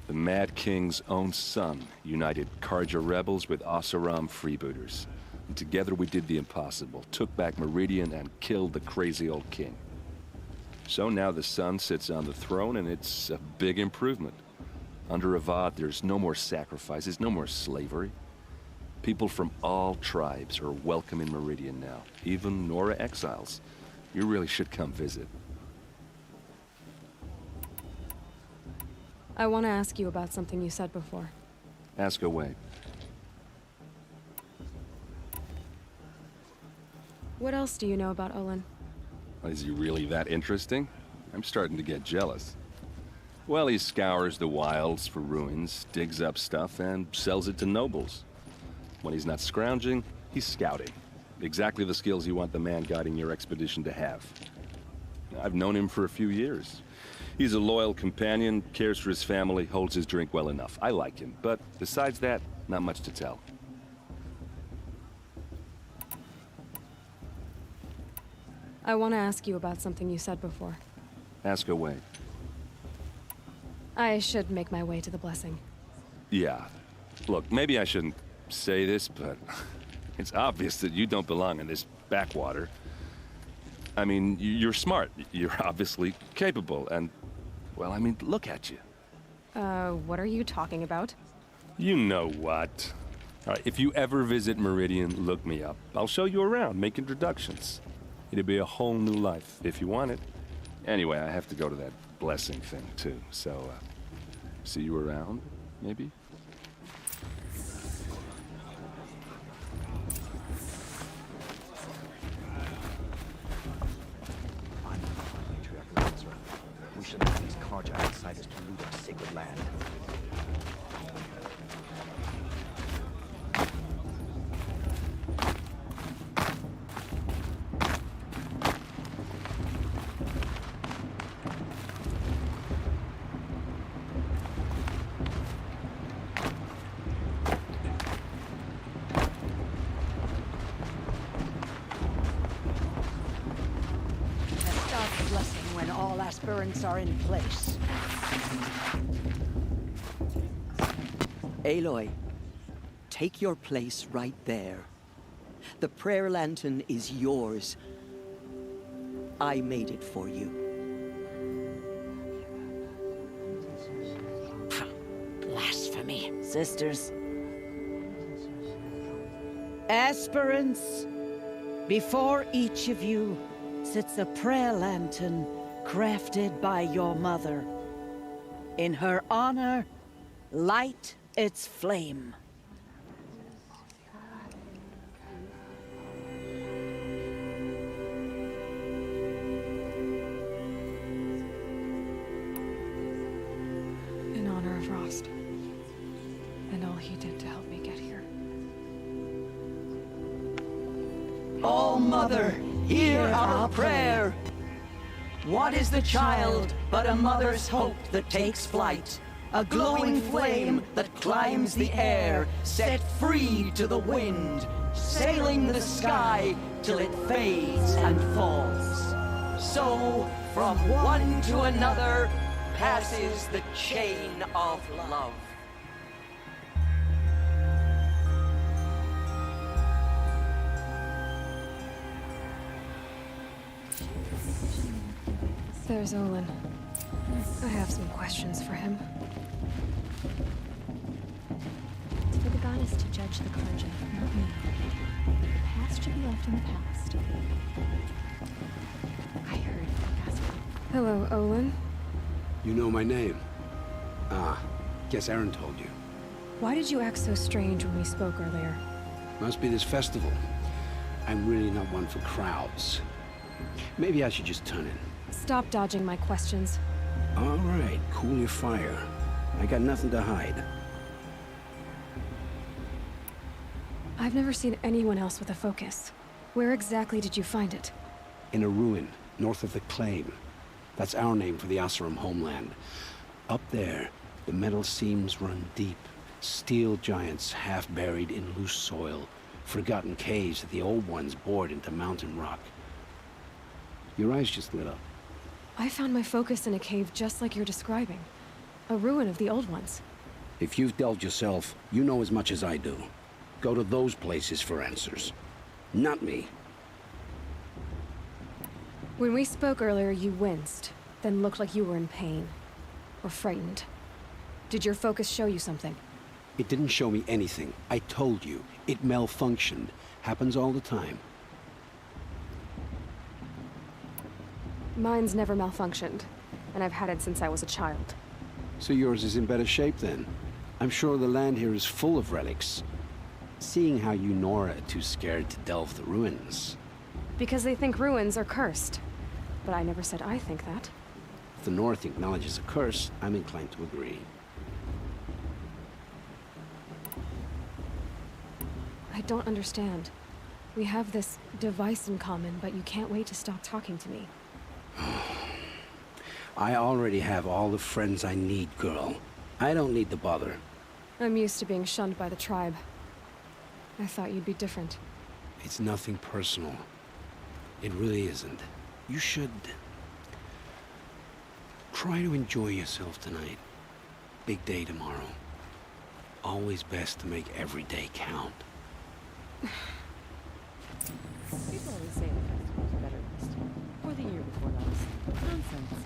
The Mad King's own son united Carja rebels with Oseram freebooters. And together we did the impossible, took back Meridian and killed the crazy old king. So now the son sits on the throne and it's a big improvement. Under Avad, there's no more sacrifices, no more slavery. People from all tribes are welcome in Meridian now, even Nora exiles. You really should come visit. I want to ask you about something you said before. Ask away. What else do you know about Olin? Is he really that interesting? I'm starting to get jealous. Well, he scours the wilds for ruins, digs up stuff, and sells it to nobles. When he's not scrounging, he's scouting. Exactly the skills you want the man guiding your expedition to have. I've known him for a few years. He's a loyal companion, cares for his family, holds his drink well enough. I like him, but besides that, not much to tell. I want to ask you about something you said before. Ask away. I should make my way to the blessing. Yeah. Look, maybe I shouldn't say this, but it's obvious that you don't belong in this backwater. I mean, you're smart. You're obviously capable, and, well, I mean, look at you. What are you talking about? You know what. All right, if you ever visit Meridian, look me up. I'll show you around, make introductions. It'll be a whole new life, if you want it. Anyway, I have to go to that blessing thing, too, so, see you around, maybe? We should have these Carja outsiders to loot our sacred land. Blessing when all aspirants are in place. Aloy, take your place right there. The prayer lantern is yours. I made it for you. Blasphemy. Sisters. Aspirants, before each of you sits a prayer lantern crafted by your mother. In her honor, light its flame. In honor of Rost. And all he did to help me get here. All Mother, hear our prayer. What is the child but a mother's hope that takes flight? A glowing flame that climbs the air, set free to the wind, sailing the sky till it fades and falls. So, from one to another, passes the chain of love. There's Olin. I have some questions for him. It's for the goddess to judge the Carja, not me. The past should be left in the past. I heard Asper. Hello, Olin. You know my name? Ah, guess Aaron told you. Why did you act so strange when we spoke earlier? Must be this festival. I'm really not one for crowds. Maybe I should just turn in. Stop dodging my questions. All right, cool your fire. I got nothing to hide. I've never seen anyone else with a focus. Where exactly did you find it? In a ruin, north of the claim. That's our name for the Oseram homeland. Up there, the metal seams run deep. Steel giants half buried in loose soil. Forgotten caves that the old ones bored into mountain rock. Your eyes just lit up. I found my focus in a cave just like you're describing. A ruin of the old ones. If you've delved yourself, you know as much as I do. Go to those places for answers. Not me. When we spoke earlier, you winced, then looked like you were in pain. Or frightened. Did your focus show you something? It didn't show me anything. I told you. It malfunctioned. Happens all the time. Mine's never malfunctioned, and I've had it since I was a child. So yours is in better shape then. I'm sure the land here is full of relics. Seeing how you Nora are too scared to delve the ruins. Because they think ruins are cursed. But I never said I think that. If the North acknowledges a curse, I'm inclined to agree. I don't understand. We have this device in common, but you can't wait to stop talking to me. I already have all the friends I need, girl. I don't need the bother. I'm used to being shunned by the tribe. I thought you'd be different. It's nothing personal. It really isn't. You should... try to enjoy yourself tonight. Big day tomorrow. Always best to make every day count. People always say the festival's better last year. Or the year before last. Nonsense.